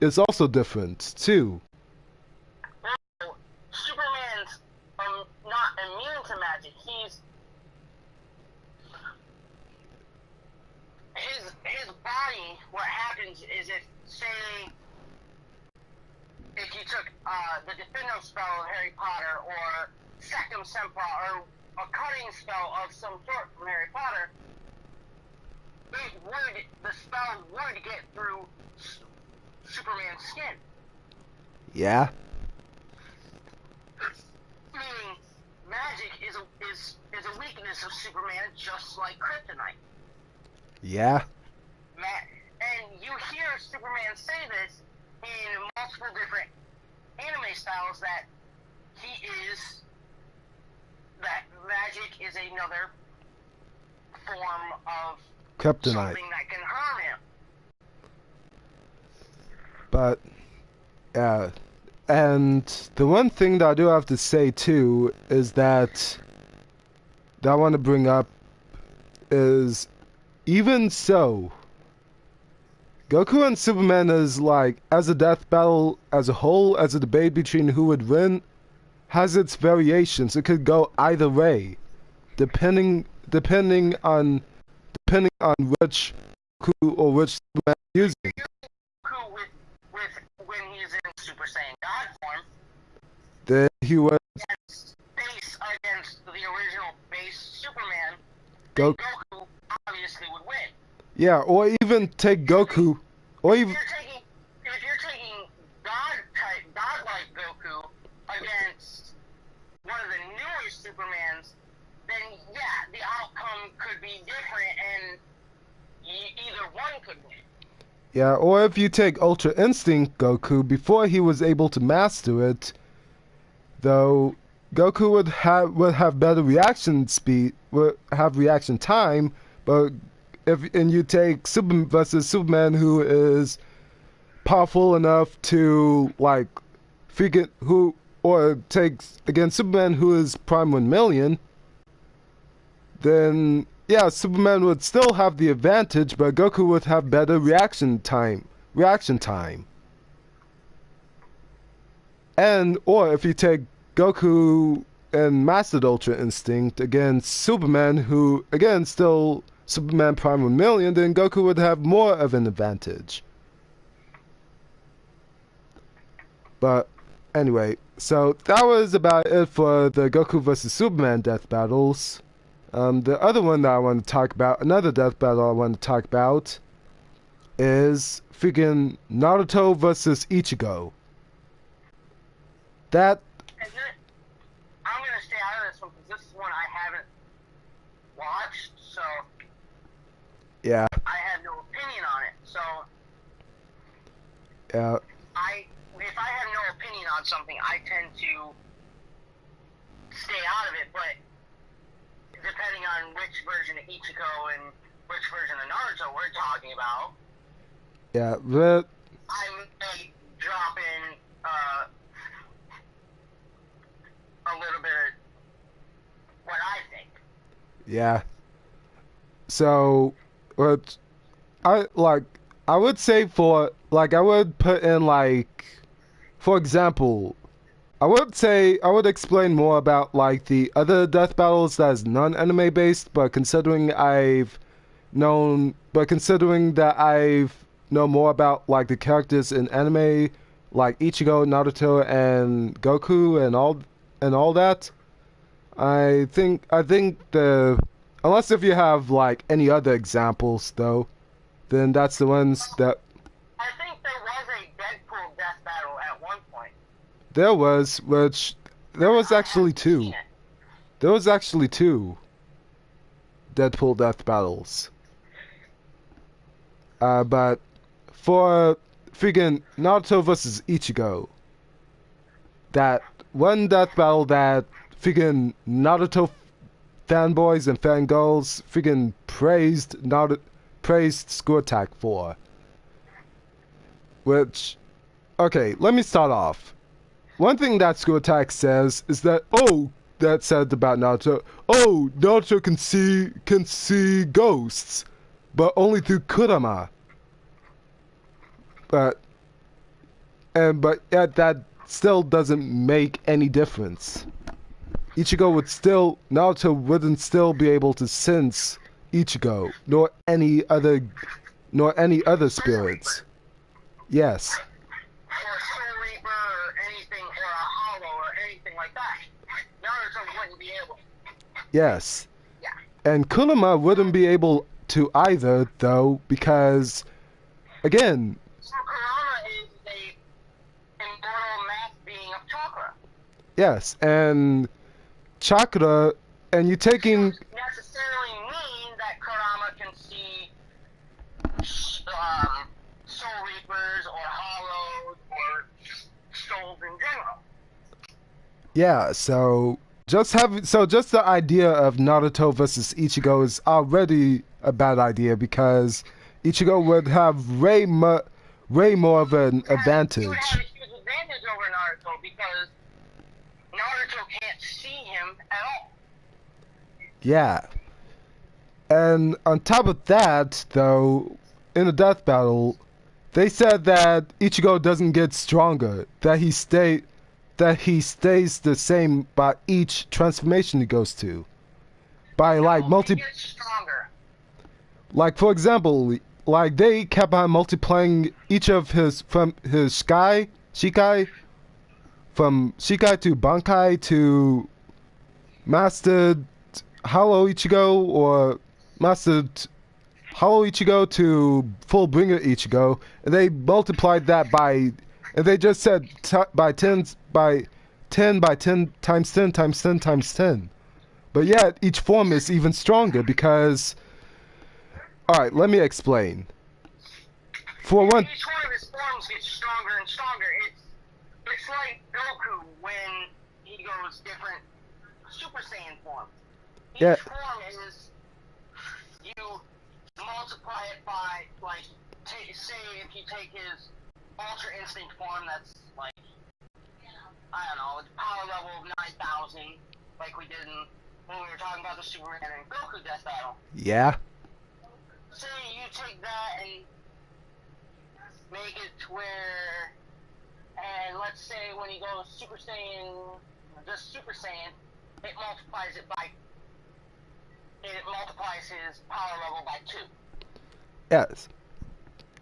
is also different too.
Well, Superman's not immune to magic. His body. What happens is if you took the Defendo spell of Harry Potter or Sectum Sempra or a cutting spell of some sort from Harry Potter, the spell would get through Superman's skin.
Yeah.
Meaning, magic is a weakness of Superman, just like kryptonite.
Yeah.
And you hear Superman say this in multiple different anime styles that magic is another form of
Kryptonite.
Something that can harm him.
But, yeah. And the one thing that I do have to say too is that I want to bring up is, even so, Goku and Superman is like, as a death battle as a whole, as a debate between who would win, has its variations. It could go either way, depending on which Goku or which Superman is using.
Goku when he's in Super Saiyan God form,
Then he would
against the original base Superman,
Goku
obviously would win.
Yeah, or even take Goku, or even
if you're taking godlike Goku against one of the newer Supermans, then yeah, the outcome could be different, and either one could win.
Yeah, or if you take Ultra Instinct Goku before he was able to master it, though Goku would have better reaction speed, would have reaction time, but and you take Superman versus Superman, who is powerful enough to like or takes against Superman, who is Prime 1 million, then yeah, Superman would still have the advantage, but Goku would have better reaction time. And or if you take Goku and Mastered Ultra Instinct against Superman, who again still Superman Prime 1 million, then Goku would have more of an advantage. But anyway, so that was about it for the Goku vs. Superman death battles. The other one that I want to talk about, another death battle I want to talk about, is freaking Naruto vs. Ichigo. That...
I'm going to stay out of this one because this is one I haven't watched, so...
Yeah.
I have no opinion on it, so...
Yeah.
If I have no opinion on something, I tend to stay out of it, but depending on which version of Ichigo and which version of Naruto we're talking about,
yeah, but
I may drop in a little bit of what I think.
Yeah. So, what I would say I would put in like, for example, I would explain more about like the other death battles that is non-anime based, but considering that I've known more about like the characters in anime, like Ichigo, Naruto, and Goku, and all that, I think unless if you have like any other examples though, then that's the ones that.
I think there was a Deadpool death battle at one point.
There was actually two. there was actually 2 Deadpool death battles. But for freaking Naruto versus Ichigo, that one death battle that freaking Naruto fanboys and fangirls freaking praised Screw Attack for. Which, okay, let me start off. One thing that Screw Attack says is that, that said about Naruto, Naruto can see ghosts, but only through Kurama. But yet that still doesn't make any difference. Naruto wouldn't still be able to sense Ichigo, nor any other spirits. Yes.
Or Soul Reaper or anything, or a Hollow or anything like that. Naruto wouldn't be able.
Yes.
Yeah.
And Kurama wouldn't be able to either, though, because, again...
So Kurama is a immortal mass being of chakra.
Yes, and chakra, and you're taking...
Doesn't necessarily mean that Kurama can see Soul Reapers or Hollows or souls in general.
Yeah, so just the idea of Naruto versus Ichigo is already a bad idea because Ichigo would have way more of an advantage.
He would have a huge advantage over Naruto because Naruto can't see him at all.
Yeah. And on top of that, though, in a death battle, they said that Ichigo doesn't get stronger, that he stays the same by each transformation he goes to. By like
He gets stronger.
Like for example, like they kept on multiplying each of his from his Shikai from Shikai to Bankai to Mastered Hollow Ichigo or Mastered Hollow Ichigo to Full Bringer Ichigo, and they multiplied that by, and they just said by 10 times 10 times 10 times 10. But yet each form is even stronger because, alright, let me explain. For one,
Each one of his forms gets stronger and stronger. It's like Goku when he goes different Super Saiyan forms. Each form is, you multiply it by, like, say if you take his Ultra Instinct form, that's like, I don't know, power level of 9,000, like we did when we were talking about the Superman and Goku death battle.
Yeah.
Say you take that and make it to where, and let's say when he goes Super Saiyan, just Super Saiyan, it multiplies his power level by 2.
Yes.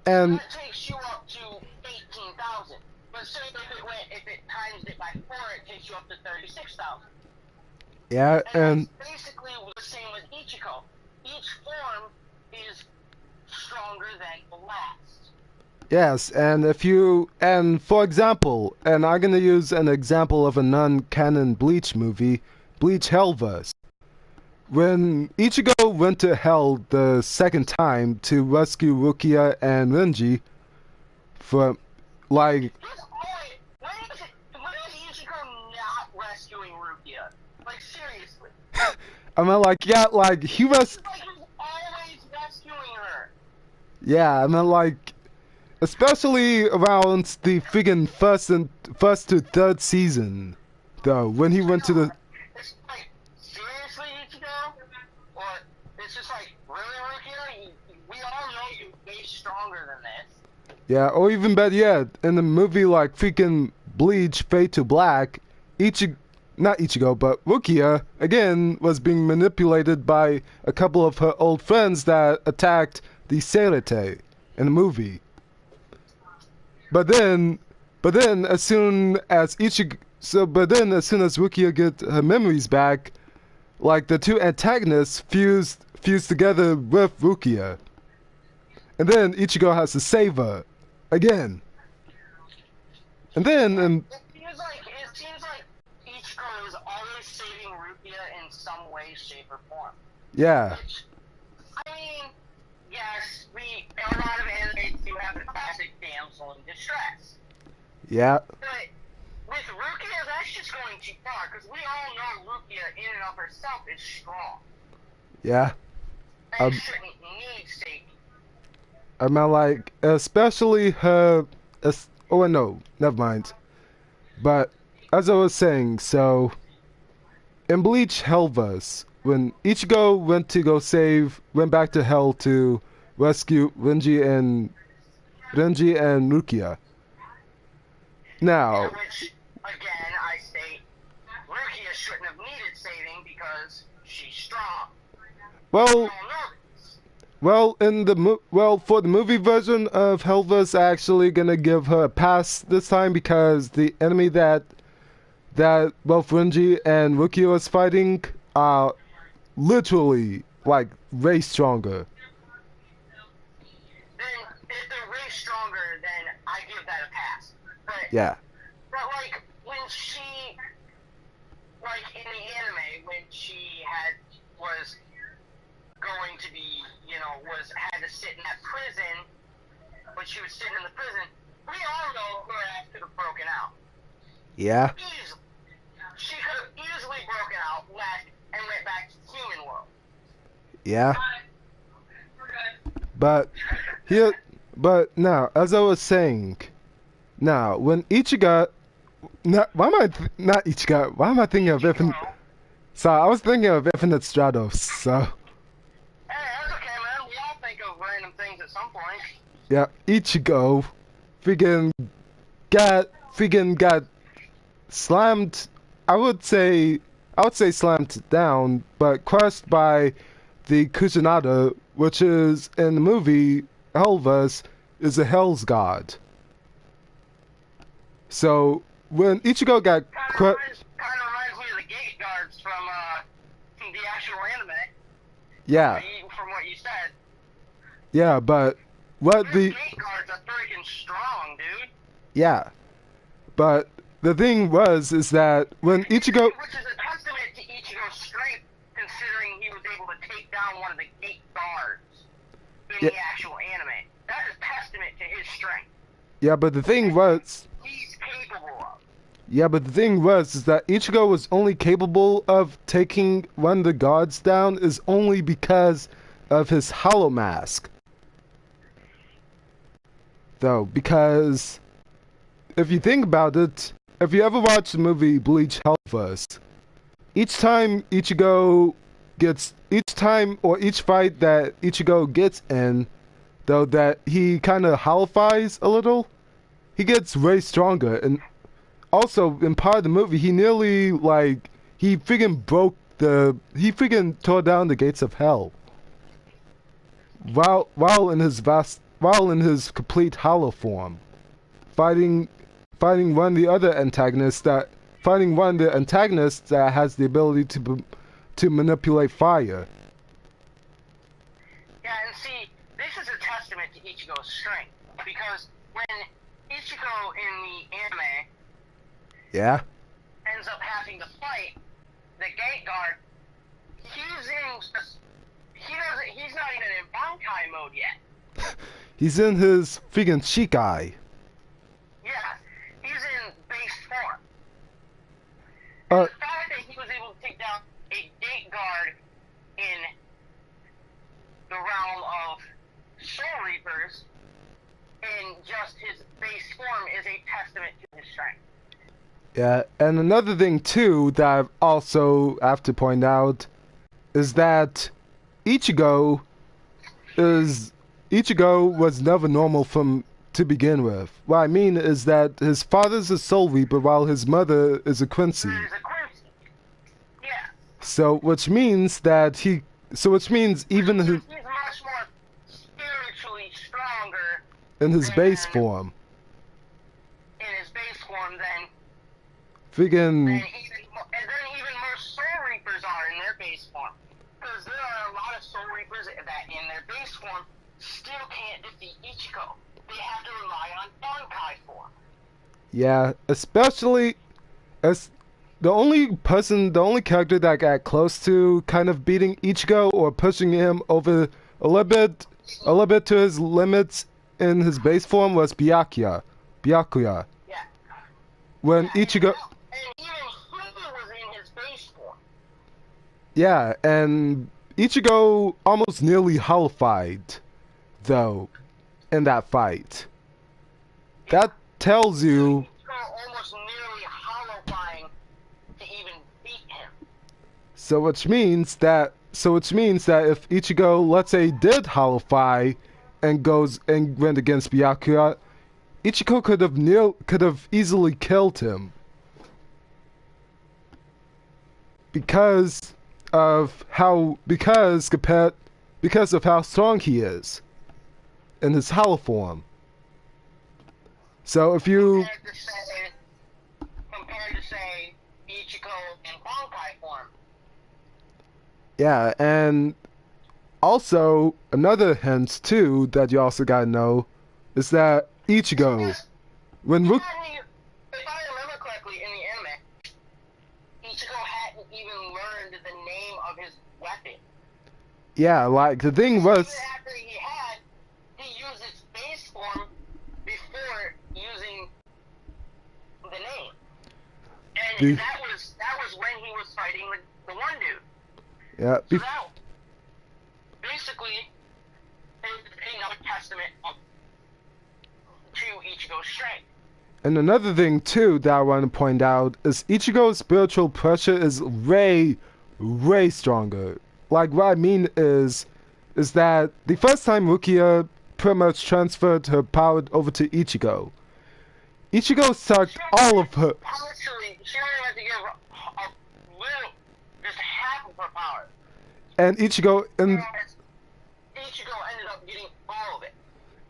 And
that takes you up to 18,000. But say if it times it by 4, it takes you up to 36,000.
yeah, and
That's basically the same with Ichigo. Each form is stronger than the last.
yes, and for example, and I'm gonna use an example of a non-canon Bleach movie, Bleach Hellverse. When Ichigo went to Hell the second time to rescue Rukia and Renji from, like...
When is Ichigo not rescuing Rukia? Like, seriously.
I mean, like, yeah, like, he was...
Like, he's always rescuing her.
Yeah, I mean, like, especially around the friggin' first to third season, though, when he went to the...
It's like, seriously, Ichigo? Or it's just like, really, Rukia? We all know you're way stronger than this.
Yeah, or even better yet, in the movie like freaking Bleach, Fade to Black, not Ichigo, but Rukia, again, was being manipulated by a couple of her old friends that attacked the Seirete in the movie. But then as soon as Rukia gets her memories back, like the two antagonists fused together with Rukia. And then Ichigo has to save her again. And then
It seems like Ichigo is always saving Rukia in shape, or form.
Yeah.
Which, I mean, yes, a lot of animes do have the classic damsel in distress.
Yeah.
But with Rukia, that's just going too far, because we all know Rukia in and of herself is strong.
Yeah.
And shouldn't need safety.
I mean, like, especially her... oh, no, never mind. But, as I was saying, so... in Bleach Hellverse, when Ichigo went back to Hell to rescue Renji and Rukia. Now...
Yeah, which, again, I state, Rukia shouldn't have needed saving because she's strong.
Well, for the movie version of Hellverse, actually gonna give her a pass this time because the enemy that both Renji and Rukia was fighting are literally like way stronger.
Then if they're way stronger, then I give that a pass. But
Yeah.
But like when she, like in the anime, when she was going to be, had to sit in that prison, when she was sitting in the prison, we all know her ass could have broken out.
Yeah.
Easily. She could have easily broken out, left, and went back to the human world.
Yeah. But now, as I was saying, now when Ichigo, not Ichigo? Why am I thinking of Infinite? So I was thinking of Infinite Stratos. So.
Hey, that's okay, man. We all think of random things at some point.
Yeah, Ichigo, freaking got slammed. I would say slammed down, but crushed by the Kusanada, which is in the movie Hellverse, is a Hell's God. So when Ichigo got crushed,
kind of reminds me of the gate guards from the actual anime.
Yeah.
From what you said.
Yeah, but what the
gate guards are freaking strong, dude.
Yeah, but the thing is that when Ichigo,
which is a testament to Ichigo's strength, considering he was able to take down one of the gate guards in the actual anime. That is testament to his strength.
Yeah, but the thing was,
he's capable of.
Yeah, but the thing is that Ichigo was only capable of taking one of the guards down is only because of his hollow mask. Though, because if you think about it, if you ever watch the movie Bleach Hellverse, each fight that Ichigo gets in, though that he kind of hollowifies a little, he gets way stronger. And also, in part of the movie, he nearly, he freaking tore down the gates of hell. While in his complete hollow form, fighting one of the antagonists that has the ability to manipulate fire.
Yeah, and see, this is a testament to Ichigo's strength, because when Ichigo in the anime ends up having to fight the gate guard, he's not even in Bankai mode yet.
He's in his freaking Shikai.
Yeah, he's in base form. The fact that he was able to take down a gate guard in the realm of Soul Reapers in just his base form is a testament to his strength.
Yeah, and another thing too that I also have to point out is that Ichigo was never normal to begin with. What I mean is that his father's a Soul Reaper while his mother is a Quincy.
Yeah.
Which means even
he's much more spiritually stronger
in his base form.
In his base form than
even
more Soul Reapers are in their base form. Because there are a lot of Soul Reapers that in their base form still can't defeat Ichigo. They have to rely on Bankai form.
Yeah, especially the only character that got close to kind of beating Ichigo or pushing him over a little bit to his limits in his base form was Byakuya.
Yeah.
When
Yeah,
Ichigo...
And even he was in his base form.
Yeah, and Ichigo almost nearly hollowified, though, in that fight. That tells you...
Ichigo almost nearly hollowifying to even beat him.
So which means that if Ichigo, let's say, did hollowify and went against Byakuya, Ichigo could have easily killed him. Because of how strong he is in his hollow form. So if you
compared to say Ichigo in Honkai form.
Yeah, and also another hint too that you also gotta know is that Ichigo, when
If I remember correctly, in the anime, Ichigo hadn't even learned the name of his weapon.
yeah, like the thing was,
Even after he used its base form before using the name, and that was when he was fighting the one dude.
yeah,
So that basically is another testament to Ichigo's strength.
and another thing too that I want to point out is Ichigo's spiritual pressure is way stronger. Like what I mean is that the first time Rukia pretty much transferred her power over to Ichigo, Ichigo sucked all of her.
Actually, she only had to give a little, just half of her power.
And Ichigo
Whereas Ichigo ended up getting all of it.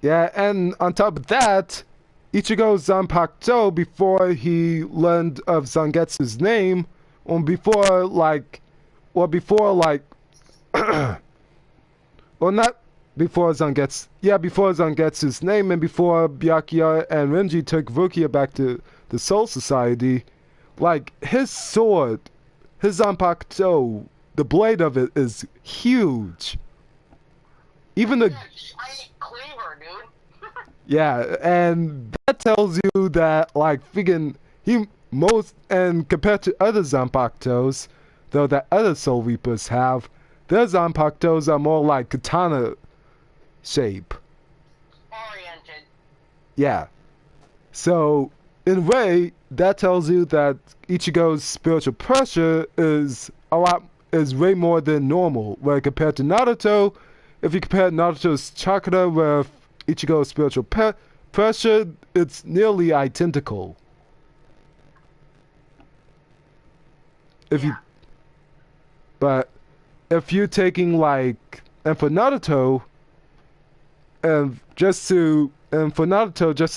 Yeah, and on top of that, Ichigo Zanpakuto, before he learned of Zangetsu's name, or before before Zangetsu's name, and before Byakuya and Renji took Rukia back to the Soul Society, like, his sword, his Zanpakuto, the blade of it is huge. Even the...
Giant cleaver, dude.
Yeah, and that tells you that, like, freaking, and compared to other Zanpakutos, though that other Soul Reapers have, their Zanpakutos are more like katana shape.
Oriented.
Yeah. So, in a way, that tells you that Ichigo's spiritual pressure is way more than normal, where compared to Naruto, if you compare Naruto's chakra with Ichigo's spiritual pressure, it's nearly identical. But if you're taking and for Naruto just to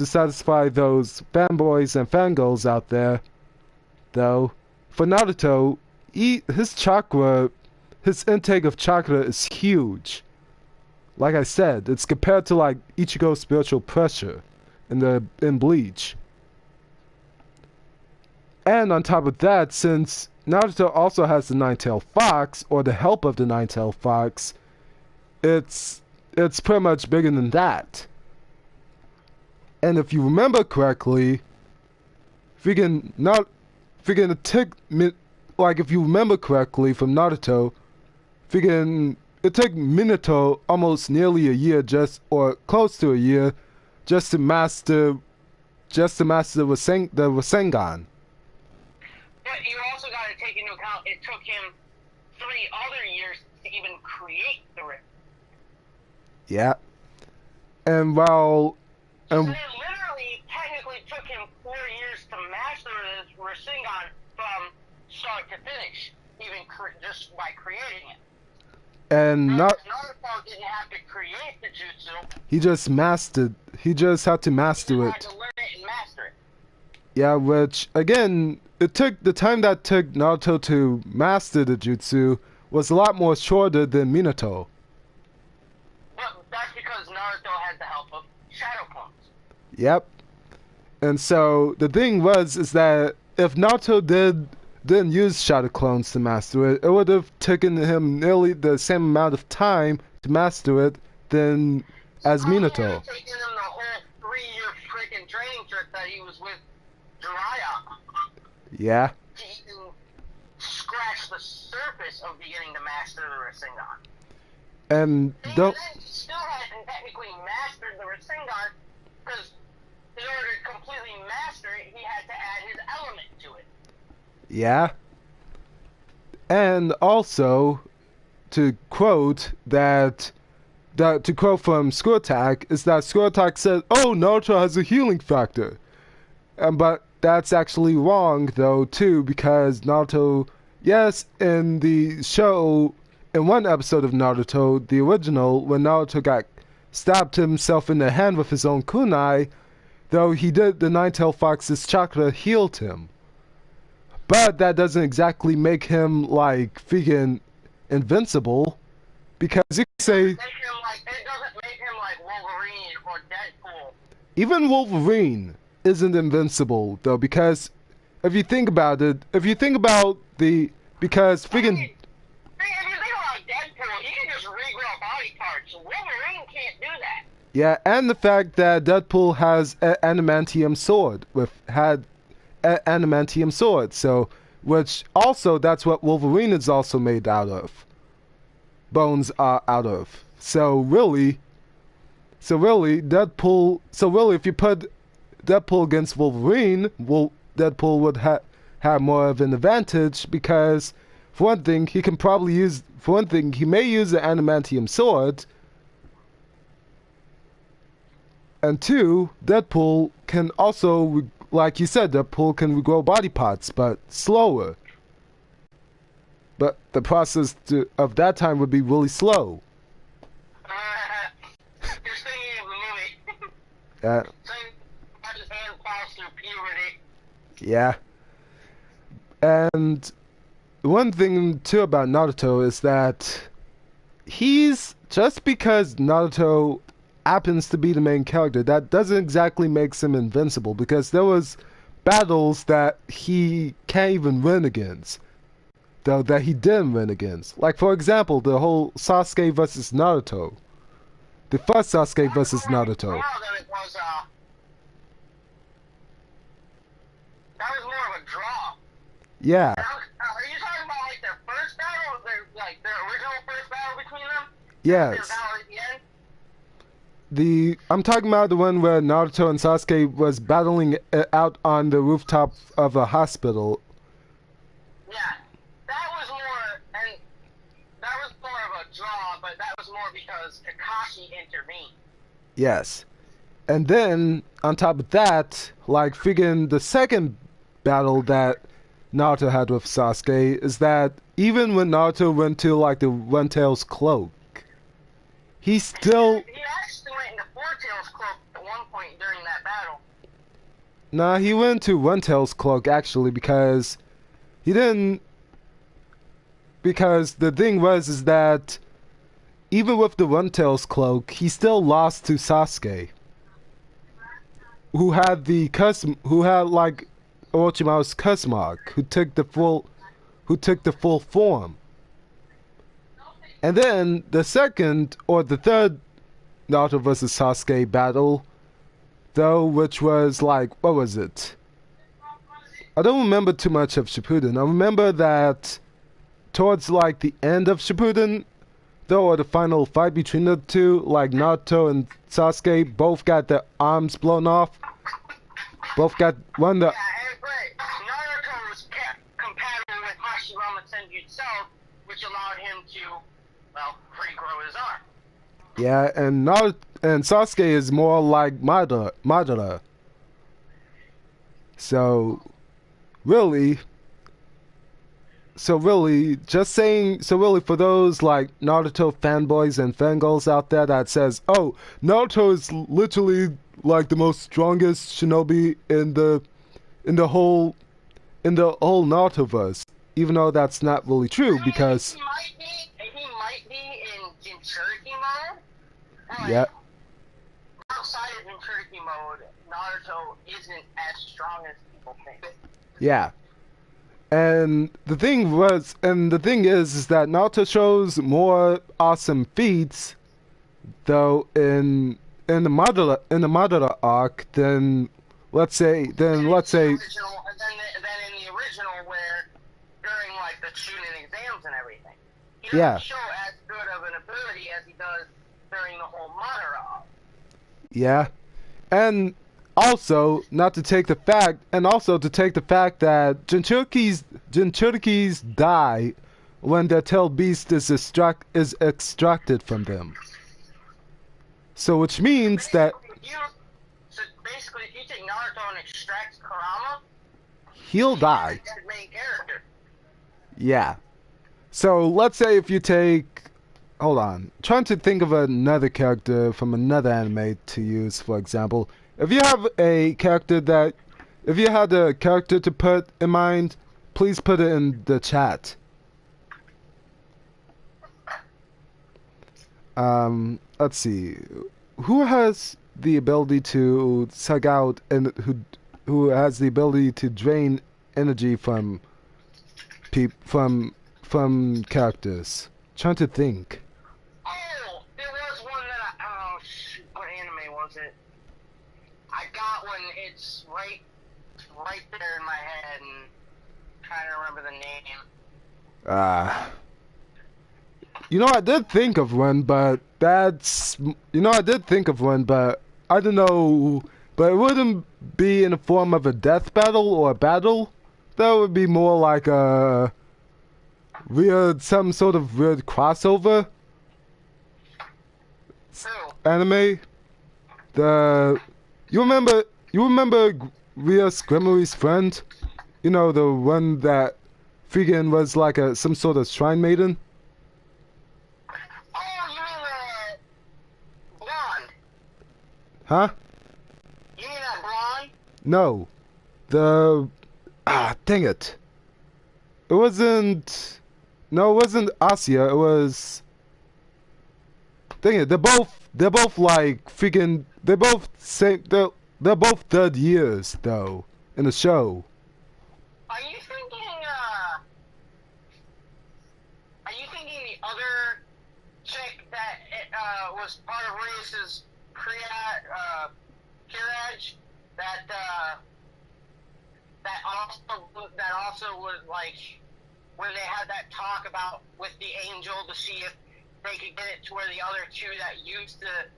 satisfy those fanboys and fangirls out there, though, for Naruto, his intake of chakra is huge. Like I said, it's compared to Ichigo's spiritual pressure in Bleach. And on top of that, since Naruto also has the Nine-Tailed Fox, or the help of the Nine-Tailed Fox, it's pretty much bigger than that. And if you remember correctly, if you remember correctly from Naruto, it took Minato almost nearly a year, or close to a year, just to master the Rasengan.
But you also got to take into account it took him 3 other years to even create the ring.
Yeah. And
So it literally, technically took him 4 years to master this Rasengan from start to finish, even just by creating it.
And
Naruto didn't have to create the jutsu.
He just had to master
He
it.
had to learn it and master it.
Yeah, which again, the time that took Naruto to master the jutsu was a lot more shorter than Minato.
But that's because Naruto had the help of Shadow Clones.
Yep. And so the thing is that if Naruto didn't use shadow clones to master it, it would have taken him nearly the same amount of time to master it than as Minato.
It would have taken him the whole 3-year freaking training trip that he was with Jiraiya.
Yeah.
To even scratch the surface of beginning to master the Rasengan.
And
then he still hadn't technically mastered the Rasengan, because in order to completely master it, he had to add his element to it.
Yeah. And also, to quote from Screw Attack, is that Screw Attack said, "Oh, Naruto has a healing factor." But that's actually wrong, though, too, because Naruto, yes, in the show, in one episode of Naruto, the original, when Naruto stabbed himself in the hand with his own kunai, though the Nine-Tailed Fox's chakra healed him. But that doesn't exactly make him, like, freaking invincible, because you can say...
It doesn't make him like Wolverine or Deadpool.
Even Wolverine isn't invincible, though, because if you think about it, because freaking...
If you think about Deadpool, he can just regrow body parts. Wolverine can't do that.
Yeah, and the fact that Deadpool has an adamantium sword, so, which also, that's what Wolverine is also made out of. Bones are out of. So really, Deadpool, if you put Deadpool against Wolverine, Deadpool would have more of an advantage, because for one thing, he may use the adamantium sword, and two, Deadpool can also, like you said, Deadpool can regrow body parts, but slower. But the process of that time would be really slow.
You're thinking of the movie.
Yeah.
His hand falls through puberty.
Yeah. And one thing too about Naruto is that just because Naruto happens to be the main character, that doesn't exactly make him invincible, because there was battles that he can't even win against, though, that he didn't win against. Like, for example, the whole Sasuke versus Naruto. The first Sasuke versus Naruto.
That was more of a draw.
Yeah.
Are you talking about like their first battle, their original first battle between them?
Yes.
Their battle at the end?
I'm talking about the one where Naruto and Sasuke was battling out on the rooftop of a hospital.
Yeah, that was more of a draw, but that was more because Kakashi intervened.
Yes. And then, on top of that, like, freaking the second battle that Naruto had with Sasuke is that even when Naruto went to, like, the One-Tail's cloak, he still...
He actually went into Four-Tail's cloak at one point during that battle.
Nah, he went to One-Tail's cloak, actually, because he didn't... Because the thing is that even with the One-Tail's cloak, he still lost to Sasuke, who had like Orochimaru's curse mark, who took the full form. And then the second or the third Naruto vs Sasuke battle, though, which was like, what was it? I don't remember too much of Shippuden. I remember that towards like the end of Shippuden, though, or the final fight between the two, like Naruto and Sasuke both got their arms blown off. Both got one.
Yeah, and right. Naruto was compatible with Hashirama Senjutsu, which allowed him to, well, regrow his arm.
Yeah, and Sasuke is more like Madara. So really, for those like Naruto fanboys and fangirls out there that says, oh, Naruto is literally like the most strongest shinobi in the whole Narutoverse, even though that's not really true, because
he might be in Jinchuriki mode.
Yeah.
Outside of Jinchuriki mode, Naruto isn't as strong as people think.
Yeah. And the thing is that Naruto shows more awesome feats, though in the Madara arc than let's say
Then in the original where during like the Chunin exams and everything, he doesn't show as good of an ability as he does during the whole Madara arc.
Yeah, and also to take the fact that Jinchurikis die when their tail beast is extracted from them. So which means that
basically if you take Naruto and extract Kurama,
he'll die.
He's the main character.
Yeah. So let's say if you take, hold on, trying to think of another character from another anime to use, for example. If you had a character to put in mind, please put it in the chat. Let's see. Who has the ability to suck out and who has the ability to drain energy from characters? Trying to think.
Oh, there was one that oh shoot, what anime was it? I got one. It's right there in my head, and I'm trying to remember the name.
I did think of one, but I don't know. But it wouldn't be in the form of a death battle or a battle. That would be more like some sort of weird crossover anime. You remember Rhea Squimmery's friend? You know, the one that freaking was like some sort of shrine maiden?
Oh, you mean the blonde?
Huh?
You mean that blonde?
No. Dang it. It wasn't Asya, it was... Dang it, they're both like freaking... They're both third years, though, in the show.
Are you thinking the other chick that was part of Reis's Kiraj that also was like when they had that talk about with the angel to see if they could get it to where the other two that used to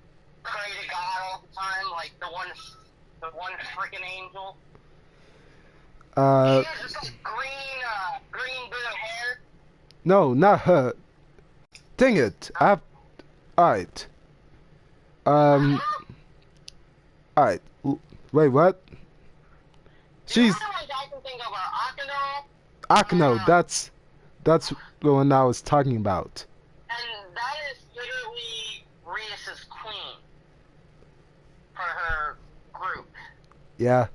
pray to God all the time, like the one freaking angel. She has this like green bit of hair.
No, not her. Dang it! Alright. Alright. Wait, what? She's...
The only ones I can think of are
Akino, that's the one I was talking about.
and that is literally Reis's queen for her group.
Yeah.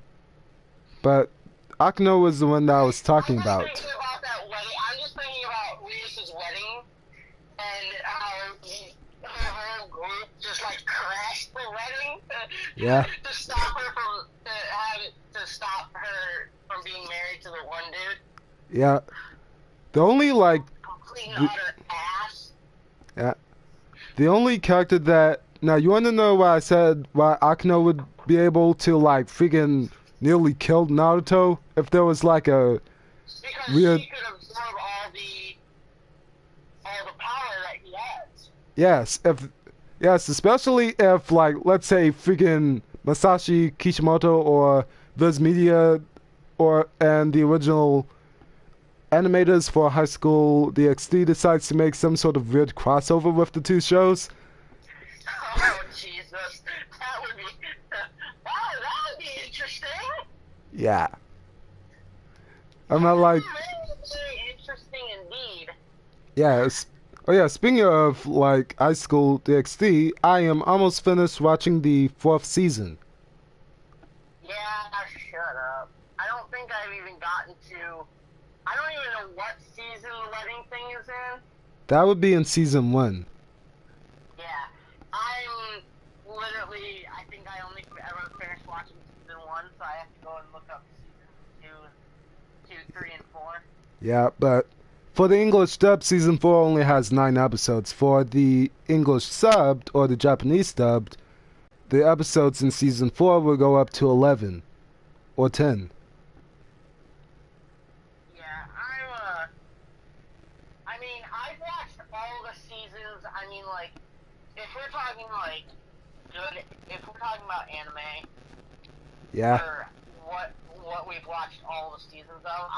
But Akino was the one that I was talking about.
I'm just thinking about Reis's wedding and how her group just like crashed the wedding
Yeah.
to stop her from being married to the one dude.
Yeah. The only like...
Complete and utter ass.
Yeah. The only character that... Now, you want to know why I said why Akino would be able to, like, freaking nearly kill Naruto? If there was, like, a
because
weird...
she could absorb all the power that he has.
Yes, especially if, like, let's say freaking Masashi Kishimoto or Viz Media and the original animators for High School DxD decides to make some sort of weird crossover with the two shows.
Oh Jesus, that would be interesting.
Yeah. I'm not like...
Very interesting indeed.
Yes. Oh yeah, speaking of like High School DxD, I am almost finished watching the 4th season.
Yeah, shut up. I don't think I've even gotten to... I don't even know what season the wedding thing is in.
That would be in season 1.
Yeah, I'm literally, I think I only ever finished watching season 1, so I have to go and look up season 2 and 2, 3, and 4.
Yeah, but for the English dub, season 4 only has 9 episodes. For the English subbed or the Japanese dubbed, the episodes in season 4 will go up to 11 or 10.
Yeah, I mean, I've watched all the seasons. I mean, like, if we're talking, like, good, if we're talking about anime,
Yeah.
or what we've watched all the seasons of,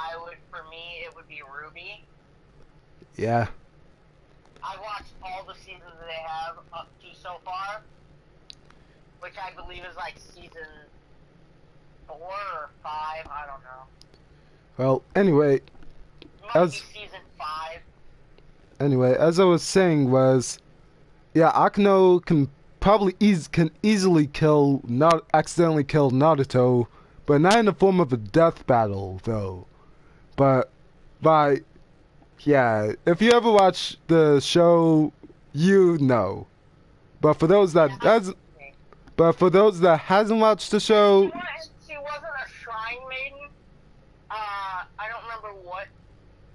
for me, it would be Ruby.
Yeah.
I've watched all the seasons that they have up to so far, which I believe is like season 4 or 5, I don't know.
Well, anyway,
It might be season 5.
Anyway, as I was saying was, yeah, Akino can probably easily accidentally kill Naruto, but not in the form of a death battle though. But yeah, if you ever watch the show, you know. But for those that hasn't watched the show,
she wasn't a shrine maiden. I don't remember what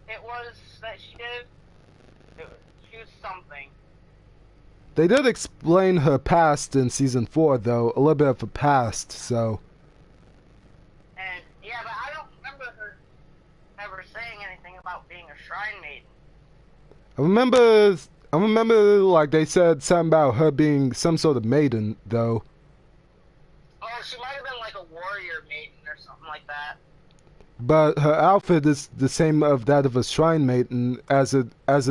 it was that she did. She was something.
They did explain her past in season 4, though, a little bit of her past. So.
And yeah, but I don't remember her ever saying anything about being a shrine maiden.
I remember, like, they said something about her being some sort of maiden, though.
Oh, she might have been like a warrior maiden or something like that.
But her outfit is the same of that of a shrine maiden as a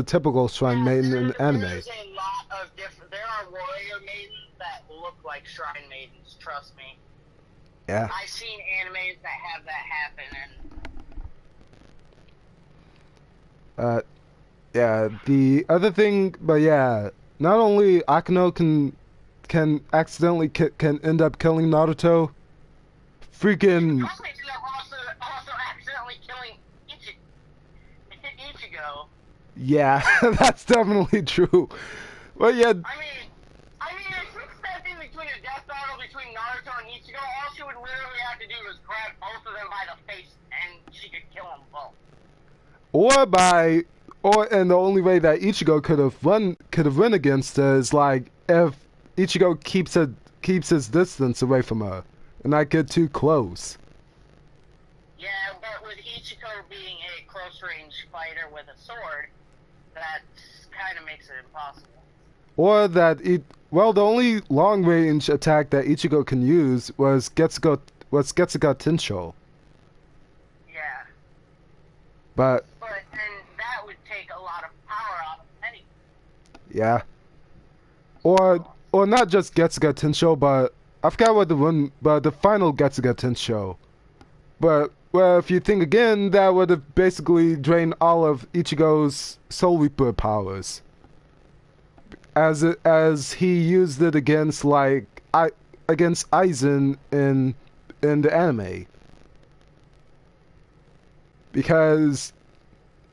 typical shrine maiden in anime.
There's a lot of different. There are warrior maidens that look like shrine maidens. Trust me.
Yeah.
I've seen animes that have that happen, and.
Yeah. The other thing, but yeah, not only Akino can accidentally can end up killing Naruto, freaking.
Also accidentally killing Ichigo.
Yeah, that's definitely true. But yeah.
I mean, if she stepped in between a death battle between Naruto and Ichigo, all she would literally have to do is grab both of them by the face, and she could kill them both.
And the only way that Ichigo could have run against her is like if Ichigo keeps his distance away from her and not get too close.
Yeah, but with Ichigo being a close range fighter with a sword, that kind of makes it impossible.
Or that the only long range attack that Ichigo can use was Getsuga Tensho.
Yeah.
But
and that would take a lot of power out of anything.
Yeah. Or not just Getsuga Tensho, but I forgot but the final Getsuga Tensho. But well, if you think again, that would have basically drained all of Ichigo's Soul Reaper powers, as he used it against Aizen in the anime. Because,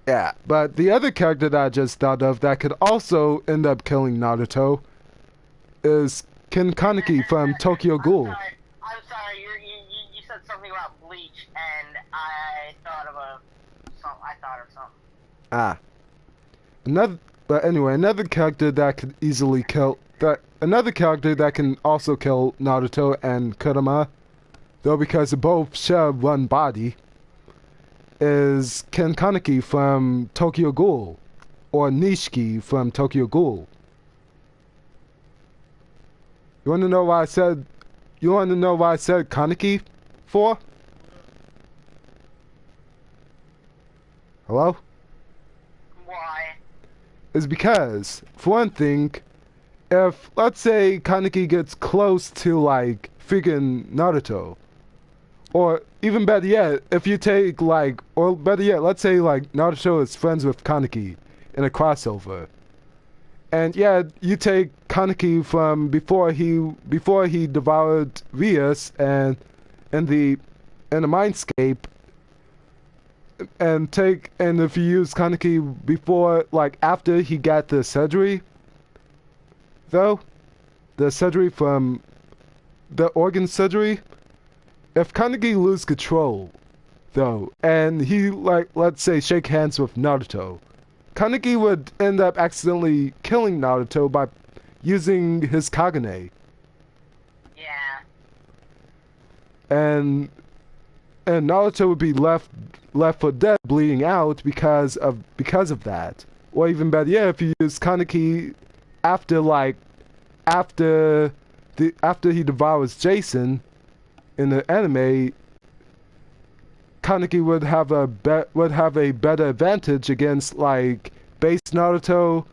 yeah, but the other character that I just thought of that could also end up killing Naruto is Ken Kaneki from Tokyo Ghoul.
I'm sorry, you said something about Bleach, and I thought of something.
Another character that could easily another character that can also kill Naruto and Kurama, though because they both share one body, is Ken Kaneki from Tokyo Ghoul, or Nishiki from Tokyo Ghoul. You want to know why I said Kaneki for? Hello?
Why?
Is because, for one thing, if, let's say, Kaneki gets close to, like, freaking Naruto, or even better yet, if you take, or better yet, let's say, Naruto is friends with Kaneki in a crossover. And yeah, you take Kaneki from before he devoured Rias and in the Mindscape, and if you use Kaneki before, after he got the surgery, though, the surgery from the organ surgery, if Kaneki loses control, though, and he, like, let's say, shake hands with Naruto. Kaneki would end up accidentally killing Naruto by using his Kagane.
Yeah.
And Naruto would be left for dead, bleeding out because of that. Or even better, yeah, if you use Kaneki after he devours Jason in the anime, Kaneki would have a better advantage against, like, base Naruto,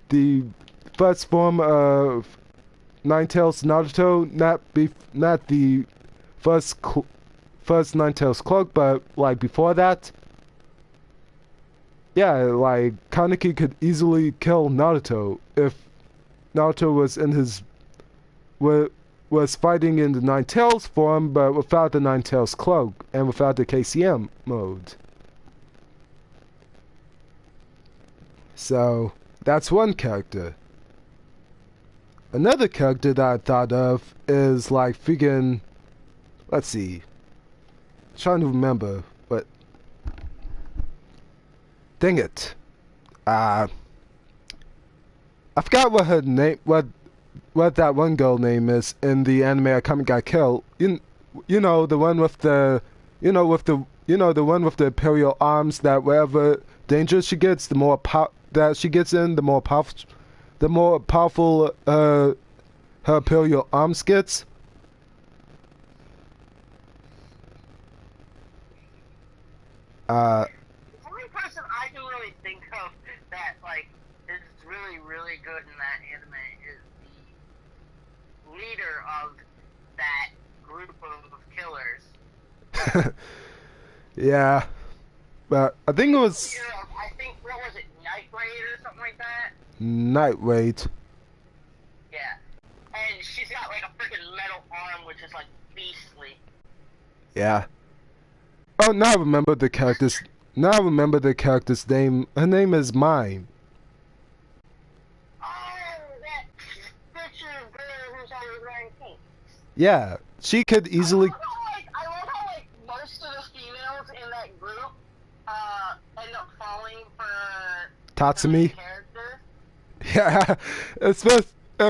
the first form of Nine-Tails Naruto, not the first Nine-Tails cloak, but, like, before that. Yeah, like, Kaneki could easily kill Naruto if Naruto was fighting in the Nine-Tails form, but without the Nine-Tails cloak, and without the KCM mode. So, that's one character. Another character that I thought of is, like, freaking... Let's see. I'm trying to remember, but... Dang it. I forgot what her name... What that one girl name is in the anime Akame ga Kill. You know, the one with the... the one with the imperial arms that wherever danger she gets, the more that she gets in, the more powerful her imperial arms gets.
The only person I can really think of that, like, is really, really good in that anime is the leader of that group of killers.
Yeah. But I think it was...
what was it, Night Raid or something like that?
Night Raid.
Yeah. And she's got, like, a freaking metal arm, which is, like, beastly.
Yeah. Oh, now I remember the character's... Now I remember the character's name. Her name is Mime.
Oh, that picture of girl who's always wearing pink.
Yeah, she could easily...
I love how, like, most of the females in that group, end up falling for...
Tatsumi?
Character.
Yeah, especially...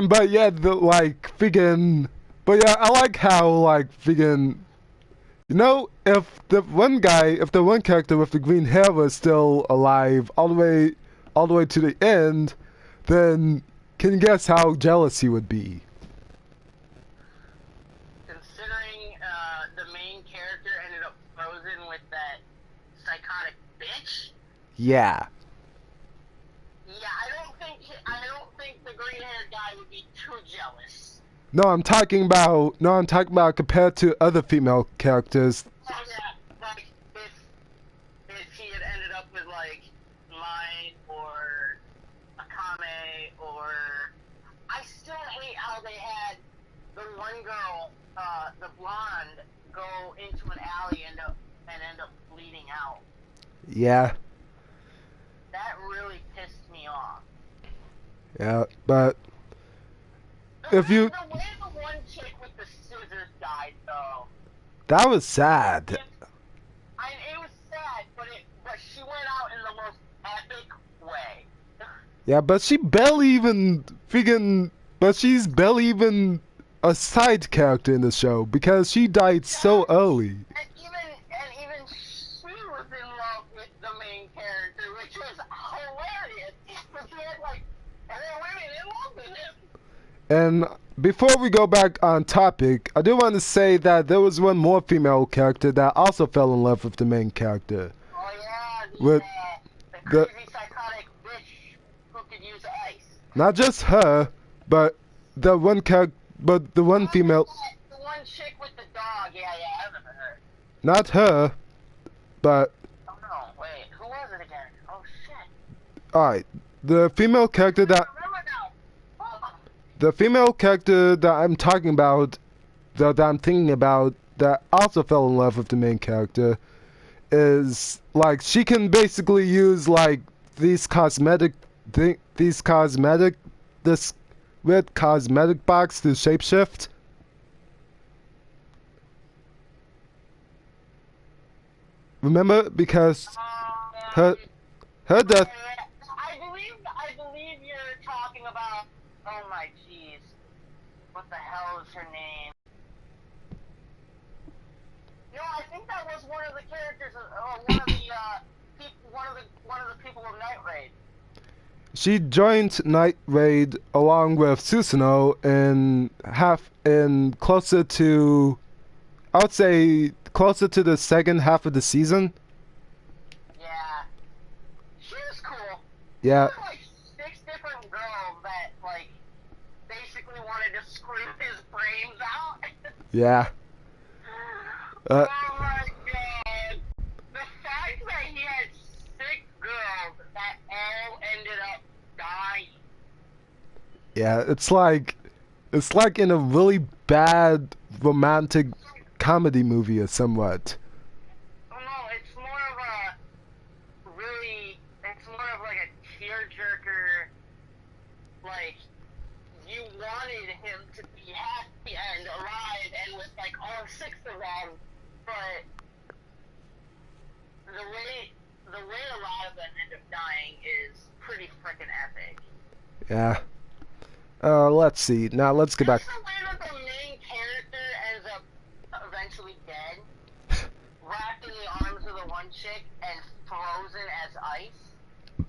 but yeah, like, friggin... But yeah, I like how, like, friggin... You know, if the one character with the green hair was still alive all the way to the end, then can you guess how jealous he would be?
Considering the main character ended up frozen with that psychotic bitch.
Yeah.
Yeah, I don't think the green-haired guy would be too jealous.
No, I'm talking about compared to other female characters.
Oh yeah, like if he had ended up with, like, Mai or Akame, or I still hate how they had the one girl, the blonde, go into an alley and end up bleeding out.
Yeah.
That really pissed me off.
Yeah, but if you...
The way the one chick with the scissors died, though.
That was sad.
It was sad, but she went out in the most epic way.
Yeah, but she barely even friggin... But she's barely even a side character in the show because she died so early.
And even she was in love with the main character, which was hilarious. But she had, like, other women in love with him.
And before we go back on topic, I do want to say that there was one more female character that also fell in love with the main character.
Oh yeah,
with
the crazy psychotic bitch who could use ice.
Not just her, but the one female...
The one chick with the dog, yeah, I remember her.
Not her, but...
Oh no, wait, who was it again? Oh shit.
Alright, the female character that... The female character that I'm talking about, that I'm thinking about, that also fell in love with the main character, is, like, she can basically use, like, this weird cosmetic box to shapeshift. Remember? Because her death.
I believe you're talking about. Oh my jeez, what the hell is her name? No, I think that was one of the characters, one of the people of Night Raid.
She joined Night Raid along with Susanoo in closer to, I would say, closer to the second half of the season.
Yeah, she was cool.
Yeah.
There were like 6 different girls that like basically wanted to screw his brains out.
Yeah.
Oh my god! The fact that he had 6 girls that all ended up dying.
Yeah, it's like in a really bad romantic comedy movie or somewhat.
Oh no, it's more of like a tearjerker. Like, you wanted him to be happy and alive and with like all 6 of them, but the way a lot of them end up dying is pretty freaking epic.
Yeah. Let's see. Now let's get back.
Just the way that the main character ends up eventually dead, wrapped in the arms of the one chick and frozen as ice.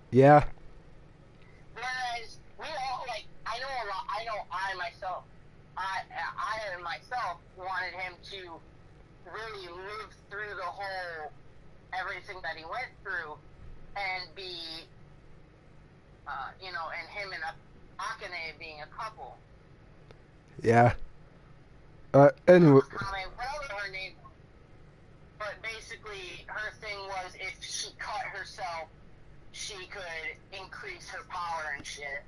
Yeah.
Whereas we all like, I myself wanted him to really live through the whole everything that he went through and be, and him and Akane being a couple.
Yeah. Anyway.
Whatever her name was. But basically, her thing was if she cut herself, she could increase her power and shit.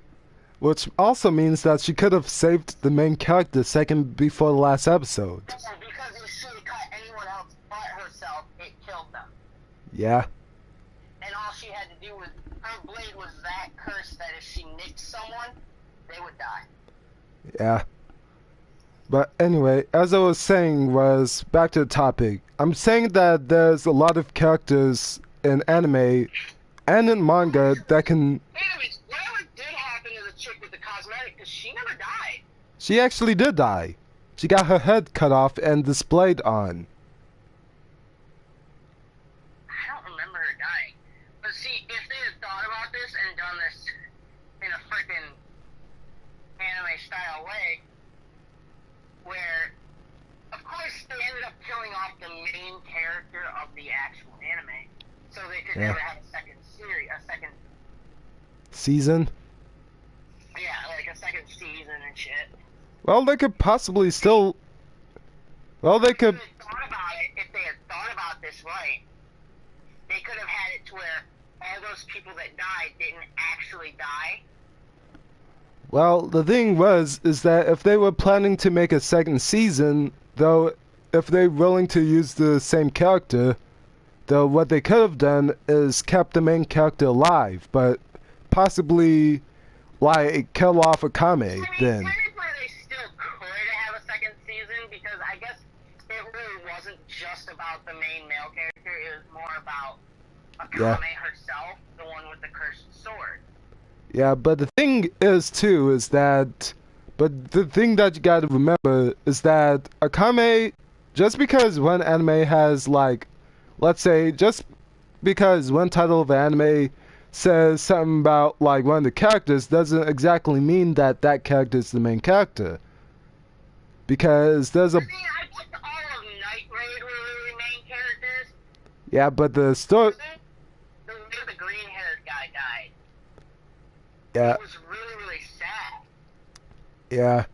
Which also means that she could have saved the main character second before the last episode.
Yeah, because if she cut anyone else but herself, it killed them.
Yeah.
And all she had to do was, her blade was that cursed that if she nicked someone, they would die.
Yeah. But anyway, as I was saying, back to the topic. I'm saying that there's a lot of characters in anime and in manga that can...
Wait a minute, whatever did happen to the chick with the cosmetic, because she never died.
She actually did die. She got her head cut off and displayed on.
I don't remember her dying. But see, if they had thought about this and done this in a freaking anime-style way, where, of course, they ended up killing off the main character of the actual anime, so they could never have a second
season?
Yeah, like a second season and shit.
Well, they could possibly still... Well, they could...
If they had thought about this right, they could have had it to where all those people that died didn't actually die.
Well, the thing is that if they were planning to make a second season, though, if they're willing to use the same character, though what they could have done is kept the main character alive, but possibly, like, kill off Akame, then.
Technically they still could have a second season, because I guess it really wasn't just about the main male character, it was more about Akame herself, the one with the cursed sword.
Yeah, but the thing is, too, but the thing that you gotta remember is that Akame, just because one anime has, like, let's say, just because one title of an anime says something about, like, one of the characters doesn't exactly mean that that character is the main character. Because there's a...
I guess all of Night Raid were really main characters.
Yeah, but the story...
The green-haired guy died.
Yeah.
It was really, really sad.
Yeah.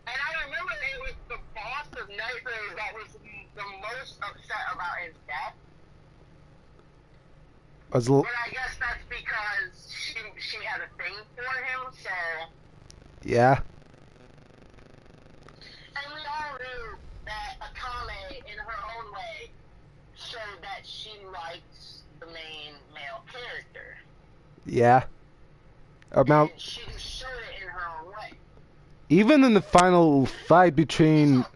And I remember it was the boss of Night Raid that was the most upset about his death. But I guess that's because she had a thing for him, so...
Yeah.
And we all knew that Akame, in her own way, showed that she likes the main male character.
Yeah.
And she just showed it in her own way.
Even in the final fight between...
Even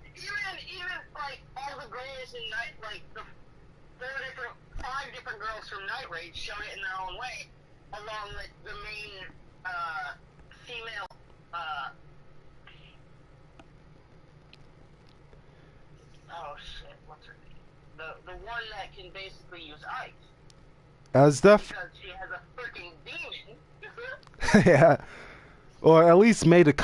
like, all the girls in Night, like, the they showed it in their own way, along with the main female. Oh shit! What's her name? The one that can basically use ice.
As def.
Because she has a freaking demon.
Yeah. Or at least made a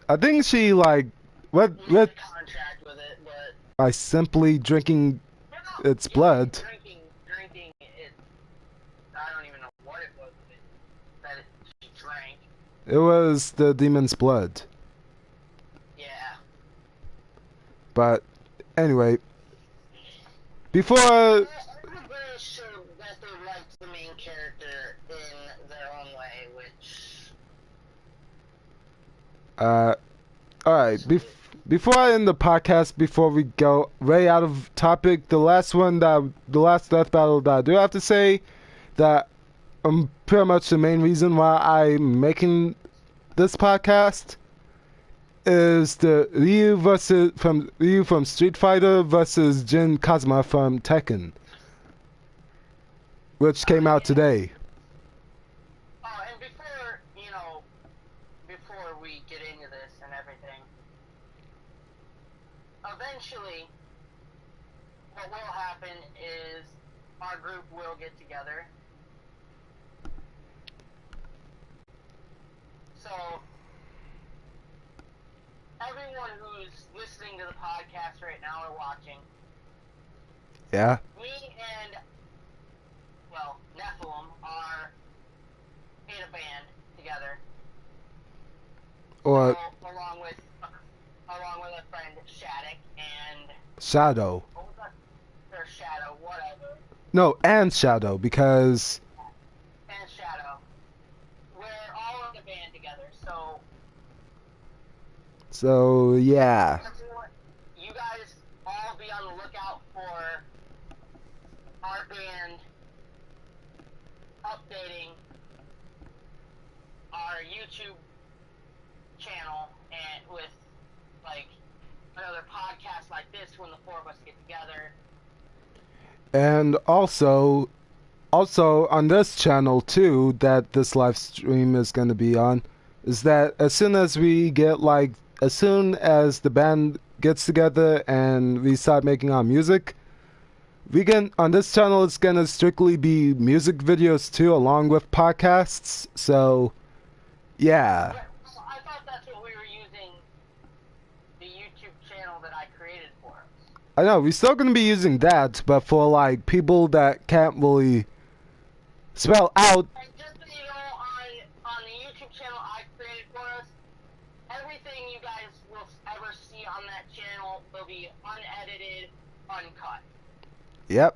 I think she like what
contract with it, but
by simply drinking its blood.
Drinking it. I don't even know what it was that she drank.
It was the demon's blood.
Yeah.
But anyway, before.
Everybody showed that they liked the main character in their own way, which.
Alright, before I end the podcast, before we go way out of topic, the last death battle that I do have to say that pretty much the main reason why I'm making this podcast is the Ryu from Street Fighter versus Jin Kazuma from Tekken, which came out today.
And before we get into this and everything, eventually, what will happen is our group will get together. So, everyone who's listening to the podcast right now or watching,
Yeah.
me and, Nephilim are in a band together.
Or
Along with a friend Shattuck and
Shadow.
what was that? Or Shadow, whatever.
No, and Shadow, because
And Shadow. We're all in a band together,
so yeah.
you guys all be on the lookout for our band updating our YouTube channel and with another podcast like this when the four of us get together.
And also on this channel too that this live stream is going to be on is that as soon as the band gets together and we start making our music, on this channel it's going to strictly be music videos too along with podcasts. So yeah.
I thought that's what we were using the YouTube channel that I created for us.
I know, we're still going to be using that, but for people that can't really spell out.
And just so you know, on the YouTube channel I created for us, everything you guys will ever see on that channel will be unedited, uncut.
Yep.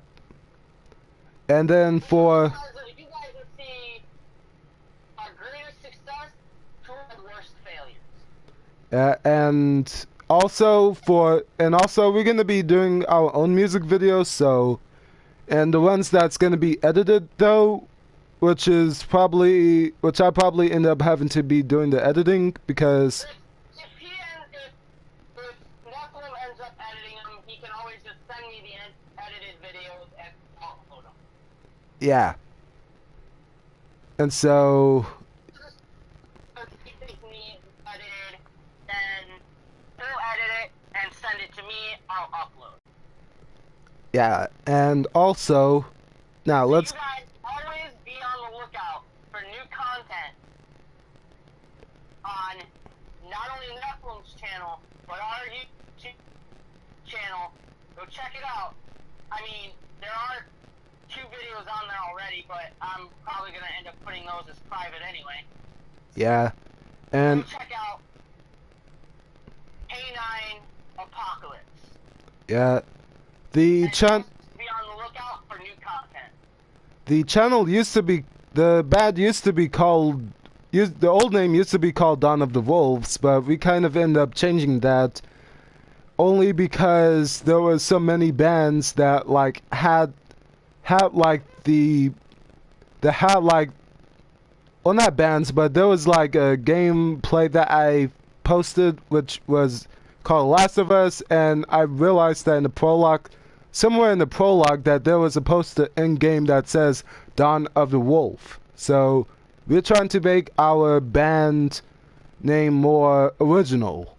And then for
You guys will see our greatest success to our worst failures.
and also we're going to be doing our own music videos, and the ones that's going to be edited though, which I probably end up having to be doing the editing because
If Nephilim ends up editing them, he can always just send me the edited videos and I'll upload them.
yeah. And so
He takes me edited, then he'll edit it and send it to me. I'll upload.
yeah, and also now let's
You guys always be on the lookout for new content on not only Nephilim's channel, but our YouTube channel. Go check it out. I mean, there are 2 videos on there already, but I'm probably going to end up putting those as private anyway.
yeah. And
Go check out A9 Apocalypse.
yeah, the
And
chan
be on the lookout for new content.
the channel the old name used to be called Dawn of the Wolves, but we kind of end up changing that only because there was so many bands that had well, not bands, but there was a gameplay that I posted which was called Last of Us, and I realized that somewhere in the prologue that there was a poster in game that says Dawn of the Wolf. So we're trying to make our band name more original.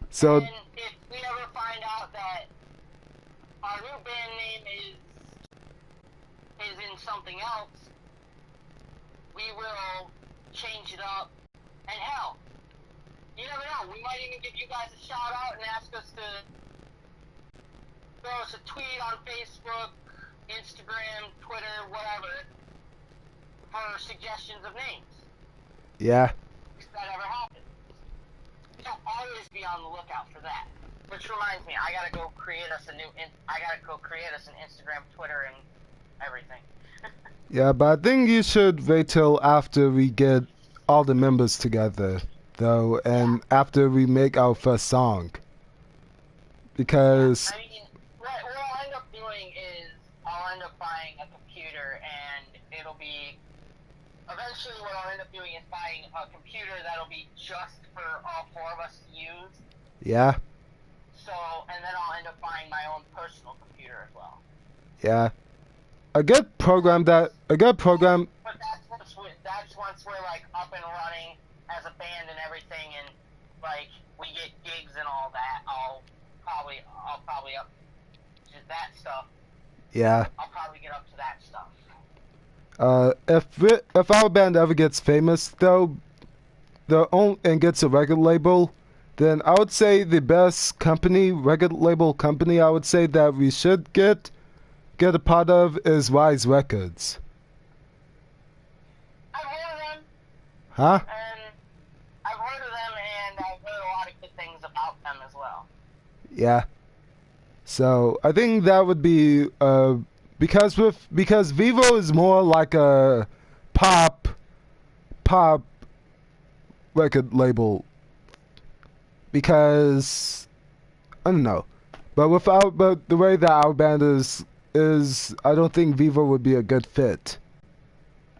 So
and if we ever find out that our new band name is in something else, we will change it up. And hell, you never know, we might even give you guys a shout out and ask us to throw us a tweet on Facebook, Instagram, Twitter, whatever, for suggestions of names.
yeah,
If that ever happens. So always be on the lookout for that. Which reminds me, I gotta go create us an Instagram, Twitter, and everything.
yeah, but I think you should wait till after we get all the members together, though, and after we make our first song. Because
I mean, what I'll end up doing is I'll end up buying a computer, and it'll be eventually what I'll end up doing is buying a computer that'll be just for all four of us to use.
yeah,
So, and then I'll end up buying my own personal computer as well.
yeah, a good program.
But that's once we're like up and running as a band and everything, and like we get gigs and all that. I'll probably up to that stuff.
yeah.
I'll probably get up to that stuff.
If our band ever gets famous, though, and gets a record label, then I would say the best record label company, I would say that we should get a part of is Rise Records.
I've heard of them,
Huh?
and I've heard a lot of good things about them as well.
Yeah. So I think that would be because Vivo is more like a pop record label. Because I don't know, but the way that our band is I don't think Vivo would be a good fit.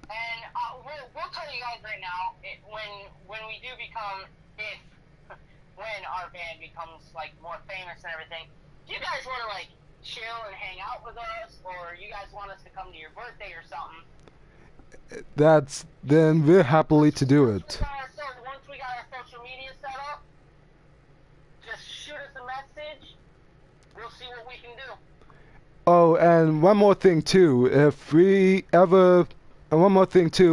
And we'll tell you guys right now, when we do become, when our band becomes like more famous and everything, do you guys want to like chill and hang out with us, or you guys want us to come to your birthday or something?
Then we're happily to do it.
Once we got our social media set up, just shoot us a message. We'll see what we can do.
Oh, and one more thing too.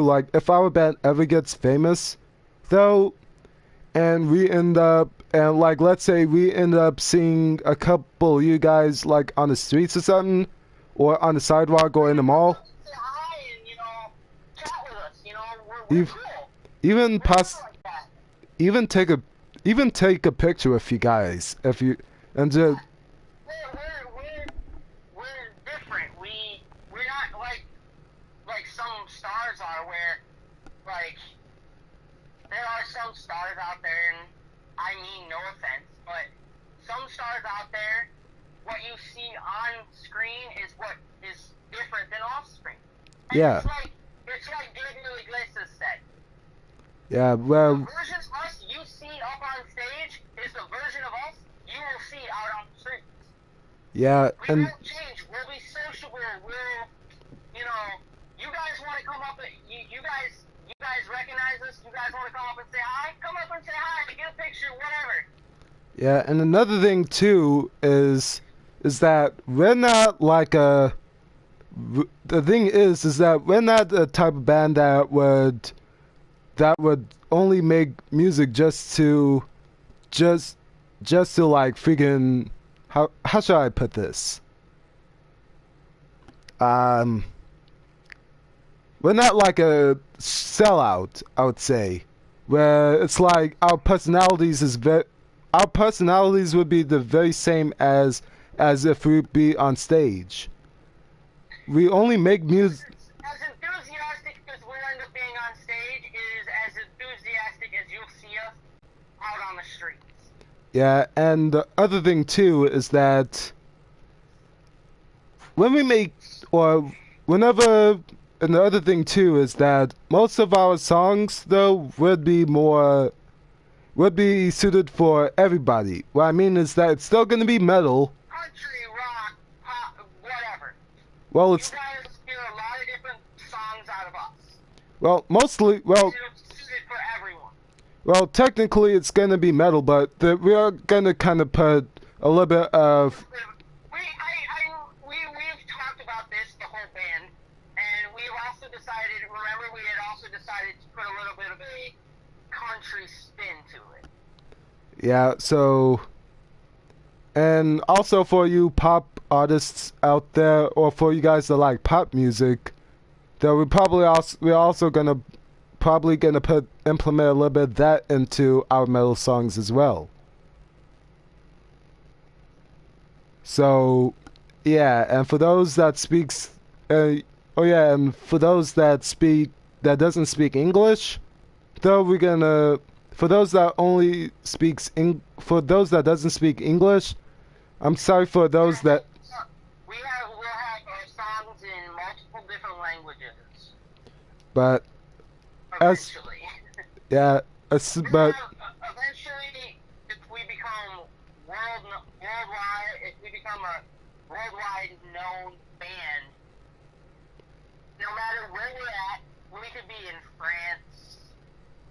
Like if our band ever gets famous, though, and we end up, and like let's say we end up seeing a couple of you guys like on the streets or something, or on the sidewalk or in the mall.
Say hi and chat with us. We're cool.
Even
Like that.
even take a picture with you guys if you and just.
We're different. We're not like some stars are, where like there are some stars out there, and I mean no offense, but some stars out there, what you see on screen is what is different than off screen. And
Yeah.
It's like Gabriel Iglesias said.
Yeah, well,
The version of us you see up on stage is the version of us you will see out on the streets.
yeah,
We
and
won't change. We'll be sociable. You guys want to come up and you guys recognize us. You guys want to come up and say hi? Come up and say hi. Get a picture, whatever.
yeah, and another thing too is that we're not like a. The thing is that we're not the type of band that would only make music just to like freaking how should I put this? We're not like a sellout, I would say, where it's like our personalities would be the very same as if we'd be on stage. We only make music.
As enthusiastic as we'll end up being on stage is as enthusiastic as you'll see us out on the streets.
Yeah, and the other thing too is that when we make or whenever, and the other thing too is that most of our songs though would be suited for everybody. What I mean is that it's still gonna be metal.
Country, rock, pop, whatever.
Well,
You
it's
guys hear a lot of
Well, mostly, well,
suited for everyone.
well, technically it's gonna be metal, but we are gonna kind of put a little bit of.
We've talked about this, the whole band, and we've also decided. Remember, we had also decided to put a little bit of a country spin to it.
Yeah. So, and also for you pop artists out there, or for you guys that like pop music, that we're also gonna implement a little bit of that into our metal songs as well. So, yeah, and for those that and for those that doesn't speak English, though for those that doesn't speak English, I'm sorry for those that.
We'll have our songs in multiple different languages.
But
eventually.
But
eventually, if we become a worldwide known band, no matter where we're at, we could be in France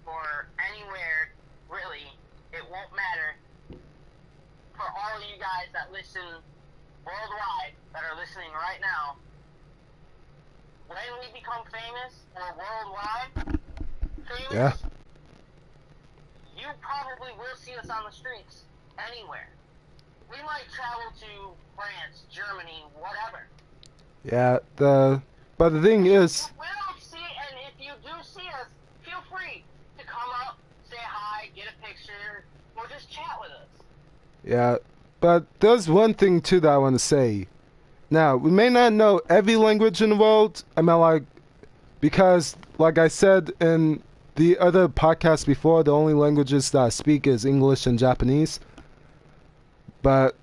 or anywhere, really, it won't matter. For all of you guys that listen worldwide, that are listening right now, when we become famous or worldwide famous,
Yeah.
you probably will see us on the streets anywhere. We might travel to France, Germany, whatever.
Yeah, but the thing is,
We'll see, and if you do see us, feel free to come up, say hi, get a picture, or just chat with us.
yeah, but there's one thing too that I want to say. Now, we may not know every language in the world. Because, like I said in the other podcast before, the only languages that I speak is English and Japanese. But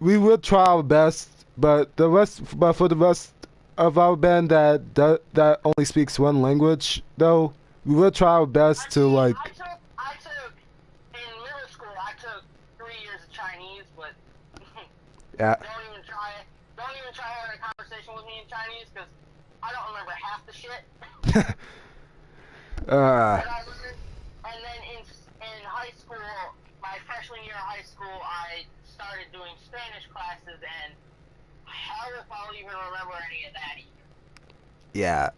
we will try our best. But for the rest of our band that only speaks one language, though, we will try our best to like.
I took in middle school. I took 3 years of Chinese, but
Yeah.
Don't even try having a conversation with me in Chinese because I don't remember half the shit. And then in high school, my freshman year of high school, I started doing Spanish classes, and hell if I'll even remember any of that either.
Yeah,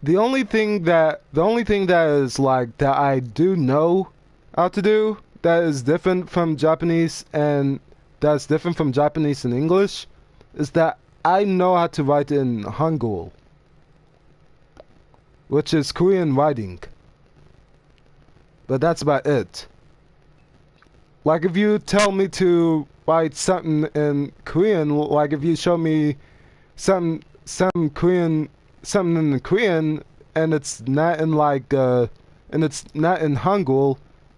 the only thing that is like that I do know how to do that is different from Japanese and English is that I know how to write in Hangul, which is Korean writing. But that's about it. Like if you tell me to write something in Korean, like if you show me some Korean something in Korean and it's not in Hangul,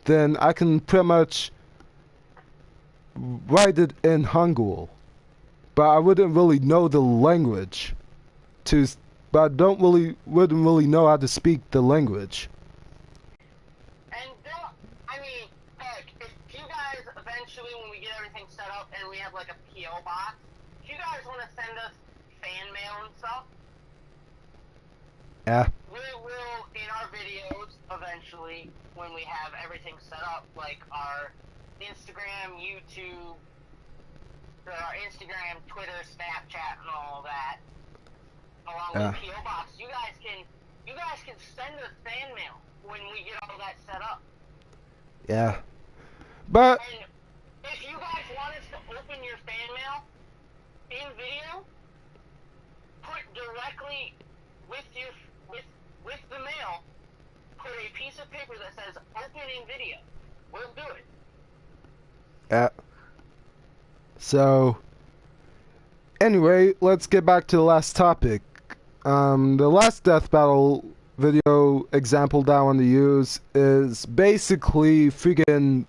then I can pretty much write it in Hangul. But I wouldn't really know the language but I wouldn't really know how to speak the language.
Heck, if you guys eventually, when we get everything set up and we have like a P.O. box, if you guys want to send us fan mail and stuff,
yeah,
we will, in our videos, eventually, when we have everything set up, like our Instagram, YouTube, our Instagram, Twitter, Snapchat, and all that, along with the P.O. box, you guys can send us fan mail when we get all that set up.
Yeah. But
and if you guys want us to open your fan mail in video, put directly with the mail, put a piece of paper that says opening video. We'll do it.
Yeah. So anyway, let's get back to the last topic. The last death battle video example that I want to use is basically freaking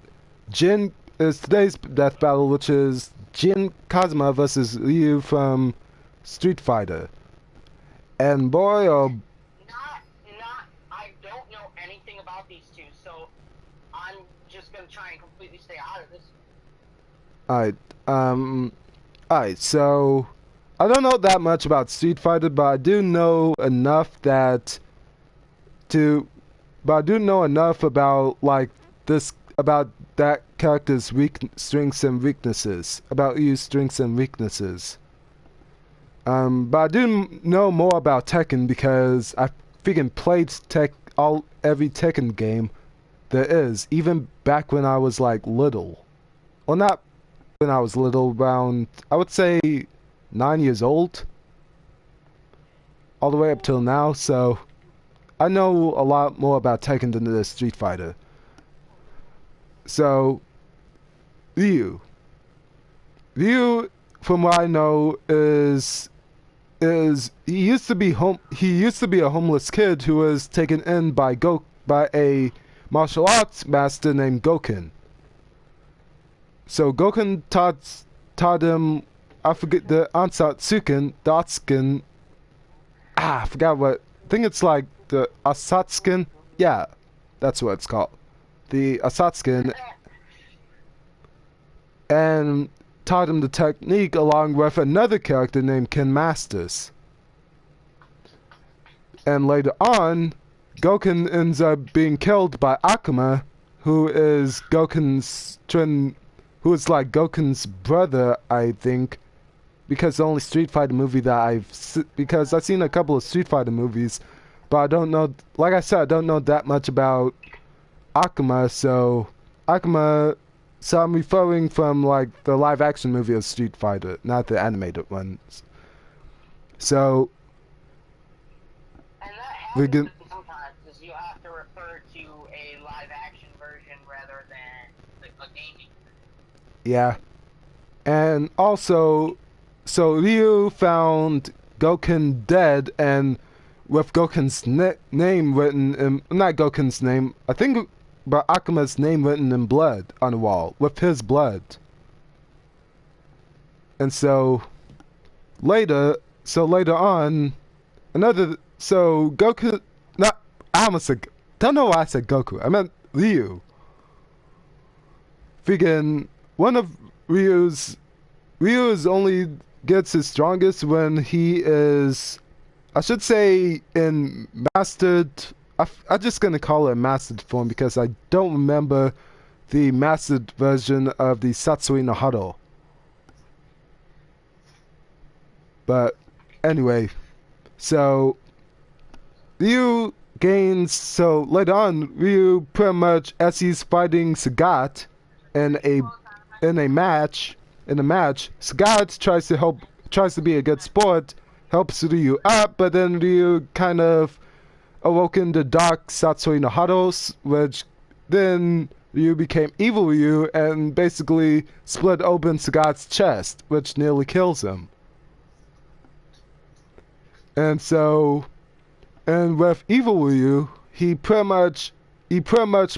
today's death battle, which is Jin Kazuma versus Ryu from Street Fighter. And boy,
I don't know anything about these two, so I'm just gonna try and completely stay out of this.
Alright, so I don't know that much about Street Fighter, but I do know enough about like this, about that character's strengths and weaknesses, about Ryu's strengths and weaknesses. But I do know more about Tekken because I freaking played every Tekken game there is, even back when I was like little. Well, not when I was little, around, I would say 9 years old, all the way up till now, so I know a lot more about Tekken than the Street Fighter. So, Ryu, from what I know, he used to be a homeless kid who was taken in by a martial arts master named Goken. So Goken taught him, I forget the Ansatsuken, Dotsuken. I forgot what. I think it's like the Asatsuken. Yeah, that's what it's called. The Asatsuken. And taught him the technique along with another character named Ken Masters. And later on, Goken ends up being killed by Akuma, who is like Goken's brother, I think, because the only Street Fighter movie that because I've seen a couple of Street Fighter movies, but I don't know, like I said, I don't know that much about Akuma, so I'm referring from like the live action movie of Street Fighter, not the animated ones. So,
and that happens sometimes, because you have to refer to a live action version rather than a gaming.
Yeah. And also, so Ryu found Goken dead, and with Goken's name written in, not Goken's name, I think, but Akuma's name written in blood on the wall, with his blood. And so, later on, Goku, I almost said, don't know why I said Goku, I meant Ryu. Freaking, one of Ryu's only gets his strongest when he is, I should say, in mastered, I'm just gonna call it mastered form because I don't remember the mastered version of the Satsui no Hado. But anyway, so Ryu gains, so later on, Ryu pretty much, as he's fighting Sagat in a match, Sagat tries to be a good sport, helps Ryu up, but then Ryu kind of awoken the dark Satsui no Hados, which then Ryu became evil Ryu and basically split open Sagat's chest, which nearly kills him. And so, and with evil Ryu, he pretty much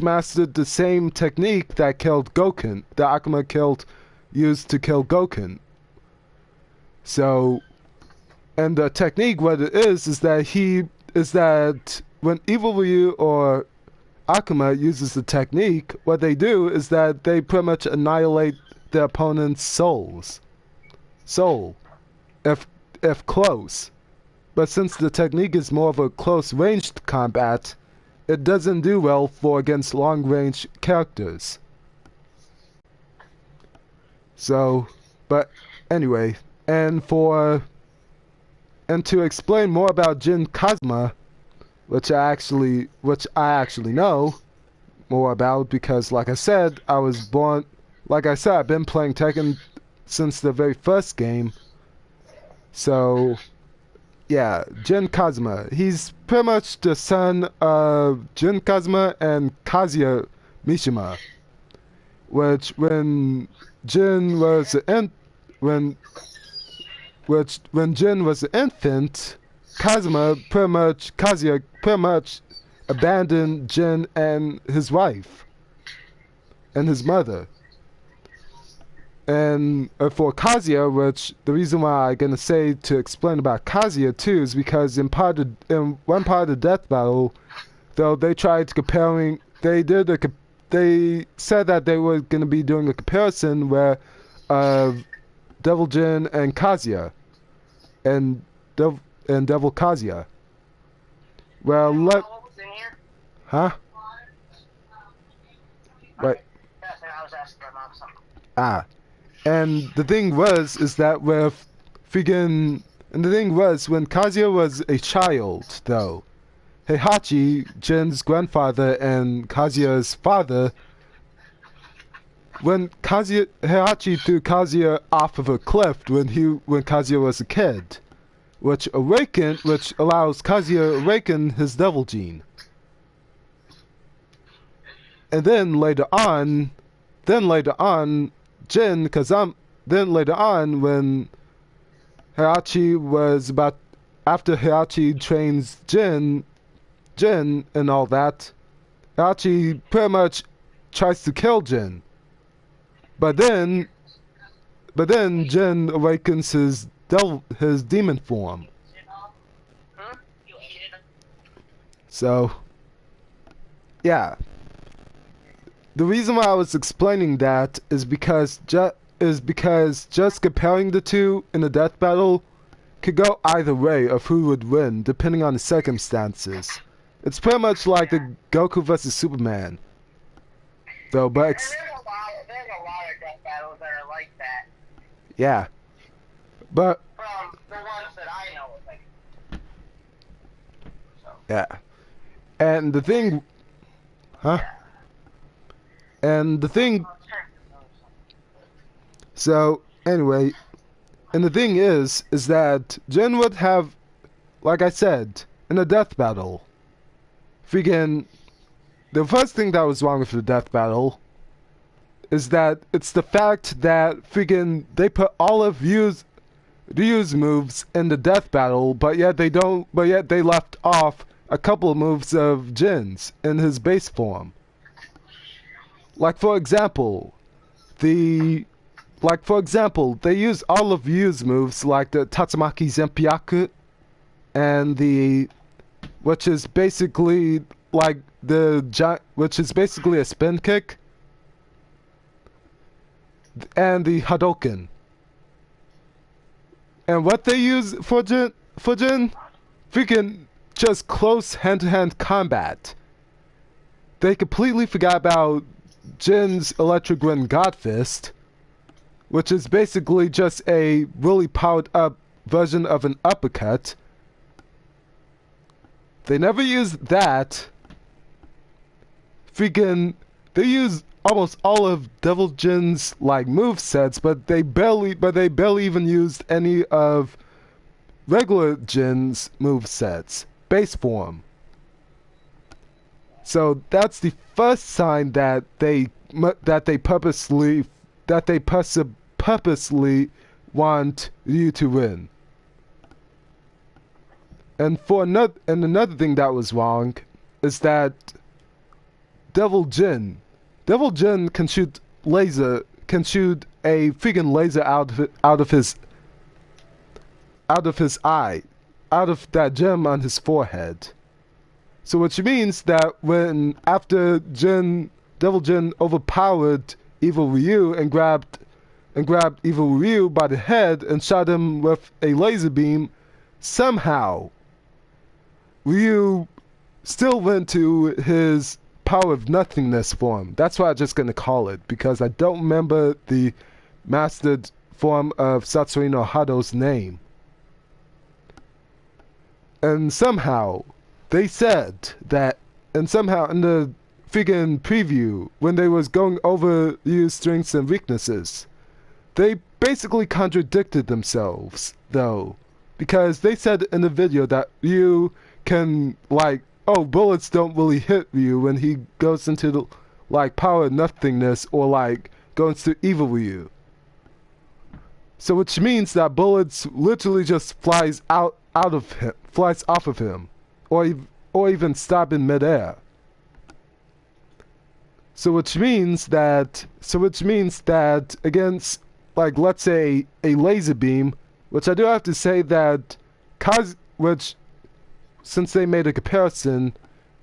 mastered the same technique that killed Goken, that Akuma used to kill Goken. So, and the technique, what it is that when evil Ryu or Akuma uses the technique, what they do is that they pretty much annihilate the opponent's soul, if close. But since the technique is more of a close-ranged combat, it doesn't do well against long-range characters. So, but anyway, and to explain more about Jin Kazuma, which I actually know more about because, like I said, I've been playing Tekken since the very first game. So, yeah, Jin Kazuma. He's pretty much the son of Jin Kazuma and Kazuya Mishima. Which, when Jin was an infant, Kazuya pretty much abandoned Jin and his wife and his mother. And for Kazuya, which the reason why I'm gonna say to explain about Kazuya too is because in one part of the death battle, though they tried comparing, they said that they were gonna be doing a comparison where Devil Jin and Kazuya. and Devil Kazuya. Well,
What was in here?
huh? Right.
I was asking about something.
And the thing was, is that with freaking, and the thing was, when Kazuya was a child, though, Heihachi, Jin's grandfather and Kazuya's father, when Heihachi threw Kazuya off of a cliff when Kazuya was a kid, which allows Kazuya to awaken his devil gene. And then later on, Jin, then later on when Heihachi was about, after Heihachi trains Jin and all that, Heihachi pretty much tries to kill Jin. But then Jin awakens his demon form. So, yeah. The reason why I was explaining that is because just comparing the two in a death battle could go either way of who would win, depending on the circumstances. It's pretty much like the Goku vs. Superman. Though, but
There's a lot of death battles that are like that.
Yeah. But
From the ones that I know of, like. So.
yeah. And the thing, huh? And the thing. So anyway, and the thing is that Jin would have, like I said, in a death battle, freaking, the first thing that was wrong with the death battle is that it's the fact that freaking they put all of Ryu's moves in the death battle, but yet they left off a couple of moves of Jin's in his base form. Like for example, they use all of Ryu's moves like the Tatsumaki Zenpyaku and which is basically a spin kick, and the Hadouken. And what they use for Jin, freaking just close hand-to-hand combat. They completely forgot about Jin's Electric Wind God Fist, which is basically just a really powered up version of an uppercut. They never use that. Freaking, they use almost all of Devil Jin's like move sets, but they barely even used any of regular Jin's move sets, base form. So that's the first sign that they purposely want you to win. And another thing that was wrong is that Devil Jin can shoot a freaking laser out of his eye, out of that gem on his forehead. So which means that after Devil Jin overpowered Evil Ryu and grabbed Evil Ryu by the head and shot him with a laser beam, somehow Ryu still went to his power of nothingness form. That's what I'm just gonna call it, because I don't remember the mastered form of Satsui no Hado's name. And somehow they said that, and somehow in the freaking preview, when they was going over Ryu's strengths and weaknesses, they basically contradicted themselves, though, because they said in the video that Ryu can, bullets don't really hit Ryu when he goes into the, power of nothingness, or, goes to Evil Ryu. So which means that bullets literally just flies off of him, or even stop in midair. So which means that against, let's say a laser beam, which I do have to say that since they made a comparison,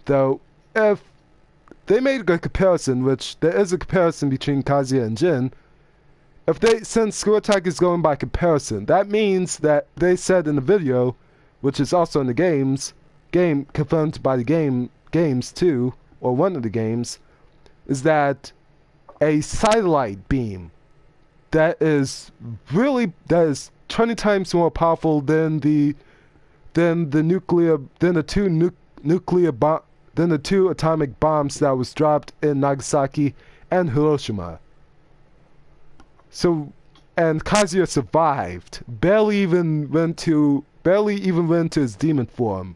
though, if they made a comparison, which there is a comparison between Kazuya and Jin, since Screw Attack is going by comparison, that means that they said in the video, which is also in the game confirmed by the games too, or one of the games, is that a satellite beam that is 20 times more powerful than the two atomic bombs that was dropped in Nagasaki and Hiroshima. So, and Kazuya survived, barely even went to his demon form.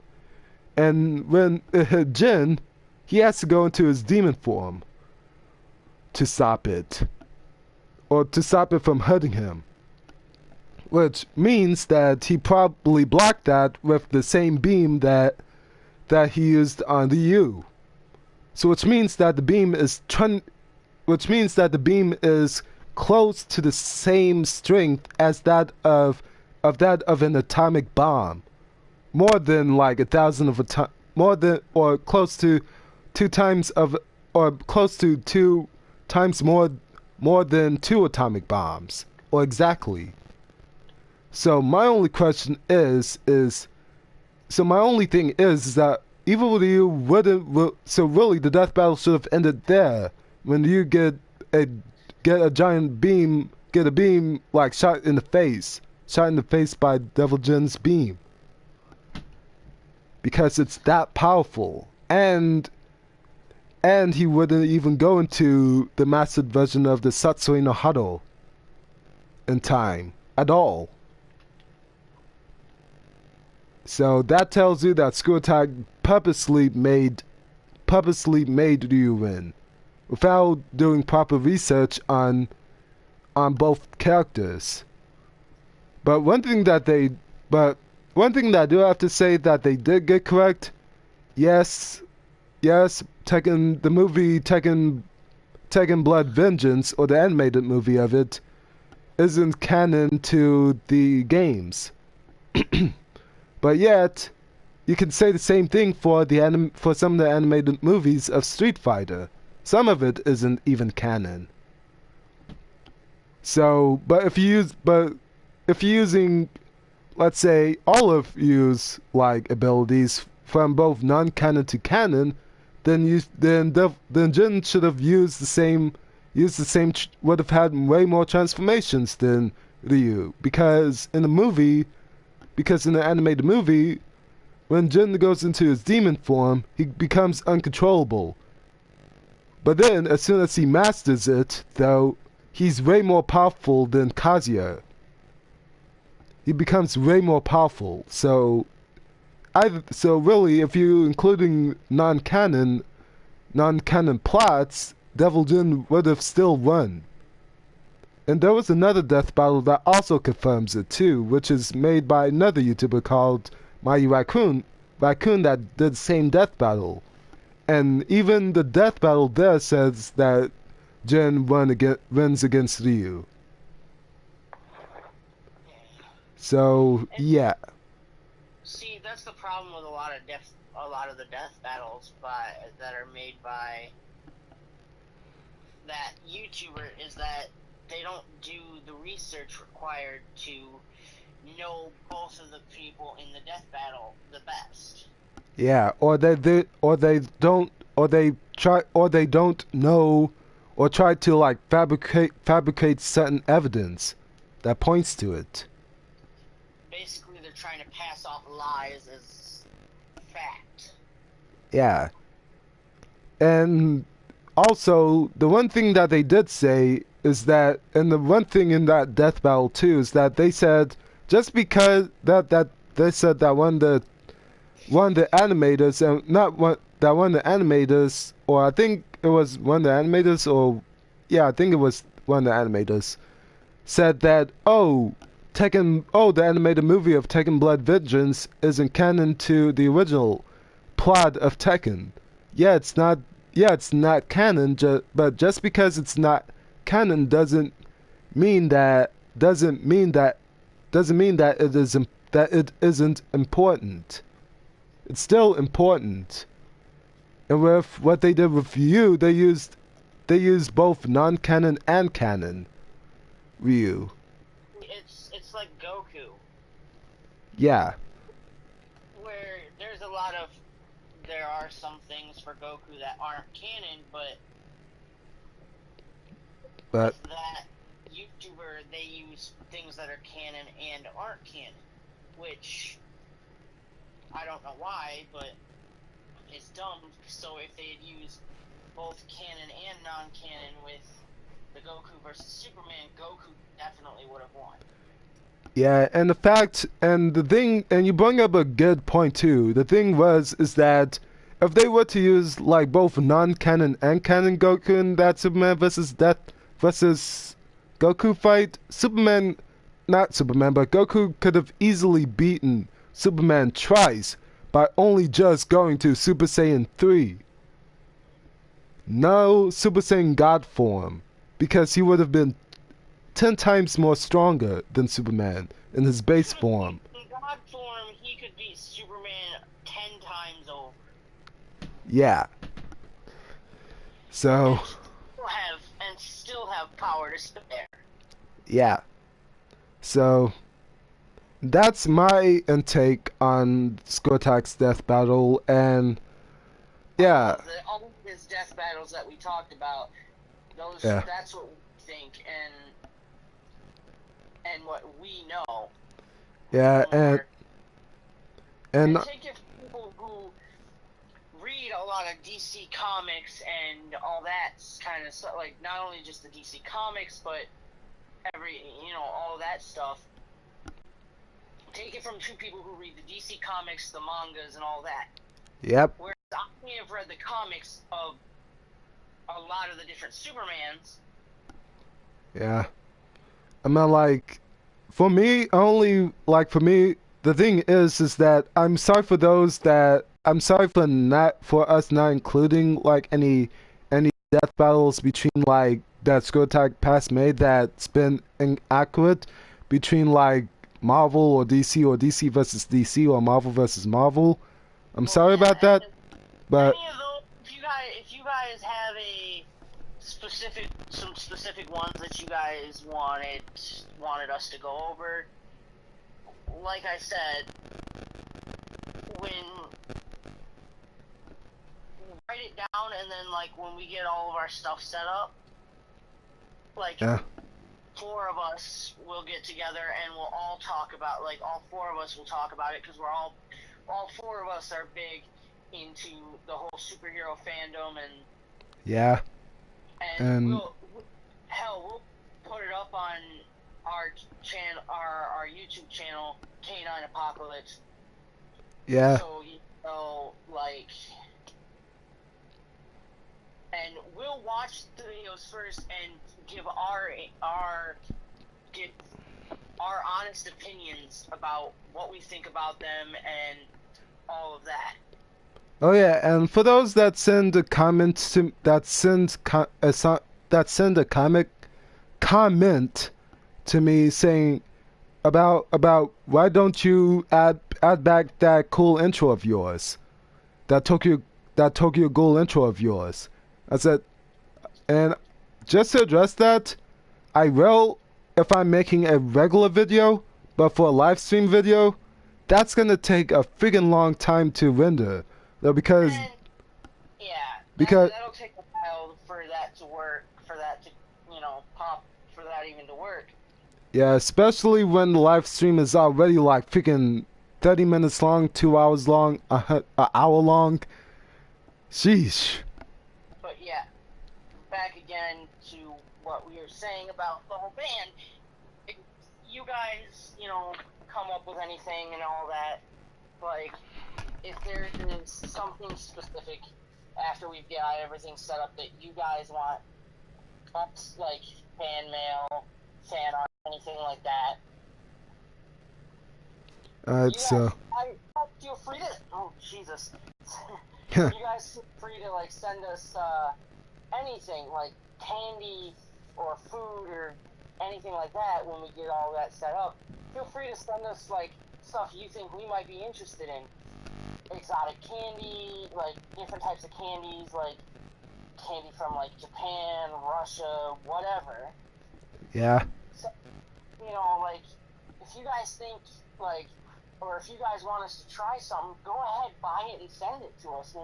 And when it hit Jin, he has to go into his demon form to stop it. Or to stop it from hurting him. Which means that he probably blocked that with the same beam that he used on the U. So which means that the beam is close to the same strength as that of an atomic bomb. More than like 1,000 of a more than, or close to 2 times of, or close to 2 times more than 2 atomic bombs, or exactly. So my only question is that even with you wouldn't, so really the death battle should have ended there, when you get a giant beam, get a beam like shot in the face by Devil Jin's beam. Because it's that powerful, and he wouldn't even go into the mastered version of the Satsui no Hado in time at all. So that tells you that Screw Attack purposely made Ryu win, without doing proper research on both characters. But one thing that I do have to say that they did get correct. Yes, Tekken, the movie Tekken Blood Vengeance, or the animated movie of it, isn't canon to the games. But yet, you can say the same thing for some of the animated movies of Street Fighter. Some of it isn't even canon. So, but if you're using, let's say, all of Yu's like abilities from both non-canon to canon, then Jin should have used the same, would have had way more transformations than Ryu, because in the animated movie, when Jin goes into his demon form, he becomes uncontrollable. But then, as soon as he masters it, though, he's way more powerful than Kazuya. He becomes way more powerful. So really, if you're including non-canon plots, Devil Jin would have still won. And there was another death battle that also confirms it too, which is made by another YouTuber called Mighty Raccoon that did the same death battle. And even the death battle there says that Jin wins against Ryu. So yeah.
See, that's the problem with a lot of the death battles that are made by that YouTuber, is that they don't do the research required to know both of the people in the death battle the best.
Yeah, or they don't know, or try to like fabricate certain evidence that points to it.
Basically, they're trying to pass off lies as fact.
Yeah. And also, the one thing that they did say is that, and the one thing in that death battle too, is that they said, just because they said that one of the animators, and not one of the animators, or I think it was one of the animators, or yeah, I think it was one of the animators, said that, the animated movie of Tekken Blood Vengeance isn't canon to the original plot of Tekken. Yeah, it's not canon, but just because it's not canon doesn't mean that it isn't important. It's still important. And with what they did with Yu, they used both non-canon and canon, Ryu.
It's like Goku.
Yeah.
Where there are some things for Goku that aren't canon, but with that YouTuber, they use things that are canon and aren't canon, which I don't know why, but it's dumb. So if they had used both canon and non-canon with the Goku versus Superman, Goku definitely would have won.
Yeah, and the fact, and the thing, and you bring up a good point too. The thing is that if they were to use like both non-canon and canon Goku in that Superman versus Goku fight, not Superman, but Goku could have easily beaten Superman twice by only just going to Super Saiyan 3. No Super Saiyan God form, because he would have been 10 times more stronger than Superman in his base form.
In God form, he could beat Superman 10 times over.
Yeah. So.
And still have power to spare.
Yeah. So. That's my intake on Skotak's death battle, and yeah.
All of his death battles that we talked about, that's what we think, and what we know.
Yeah, and
take it from people who read a lot of DC comics and all that kind of stuff, like not only just the DC comics, but all that stuff. Take it from two people who read the DC comics, the mangas, and all that.
Yep.
Whereas I have read the comics of a lot of the different Supermans.
Yeah. I mean, like, for me, the thing is that I'm sorry for us not including, like, any death battles between, like, that Skotak past made that's been inaccurate between, like, Marvel or DC versus DC or Marvel versus Marvel. I'm sorry about that, but
any of those, if you guys have some specific ones that you guys wanted us to go over, like I said, write it down, and then like when we get all of our stuff set up, like.
Yeah.
4 of us will get together and we'll all talk about, like, all 4 of us will talk about it, because we're all 4 of us are big into the whole superhero fandom, and
yeah, and
we'll put it up on our YouTube channel, K9 Apocalypse.
Yeah.
So like, and we'll watch the videos first and give our honest opinions about what we think about them and all of that.
Oh yeah, and for those that send a comment comment to me saying about why don't you add back that cool intro of yours, that Tokyo Ghoul intro of yours. I said, and just to address that, I will if I'm making a regular video, but for a live stream video, that's gonna take a friggin' long time to render. Because
that'll take a while for that to work, for that to pop, for that even to work.
Yeah, especially when the live stream is already like freaking 30 minutes long, 2 hours long, an hour long. Sheesh.
But yeah, back again to what we were saying about the whole band. If you guys, come up with anything and all that, like, if there is something specific after we've got everything set up that you guys want, like fan mail, fan art, anything like that. Feel free to. Oh Jesus! You guys feel free to like send us anything like candy or food or anything like that when we get all that set up. Feel free to send us like stuff you think we might be interested in. Exotic candy, like different types of candies, like candy from like Japan, Russia, whatever.
Yeah.
you know, like, if you guys think, like, or if you guys want us to try something, go ahead, buy it and send it to us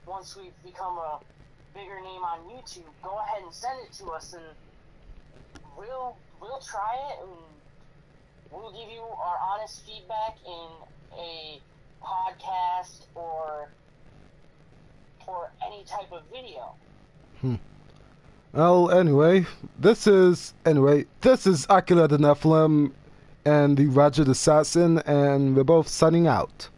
once we've become a bigger name on YouTube. Go ahead and send it to us, and we'll try it, and we'll give you our honest feedback in a podcast or any type of video.
Well, anyway, this is Akirathenephilim and the Ratchet Assassin, and we're both signing out.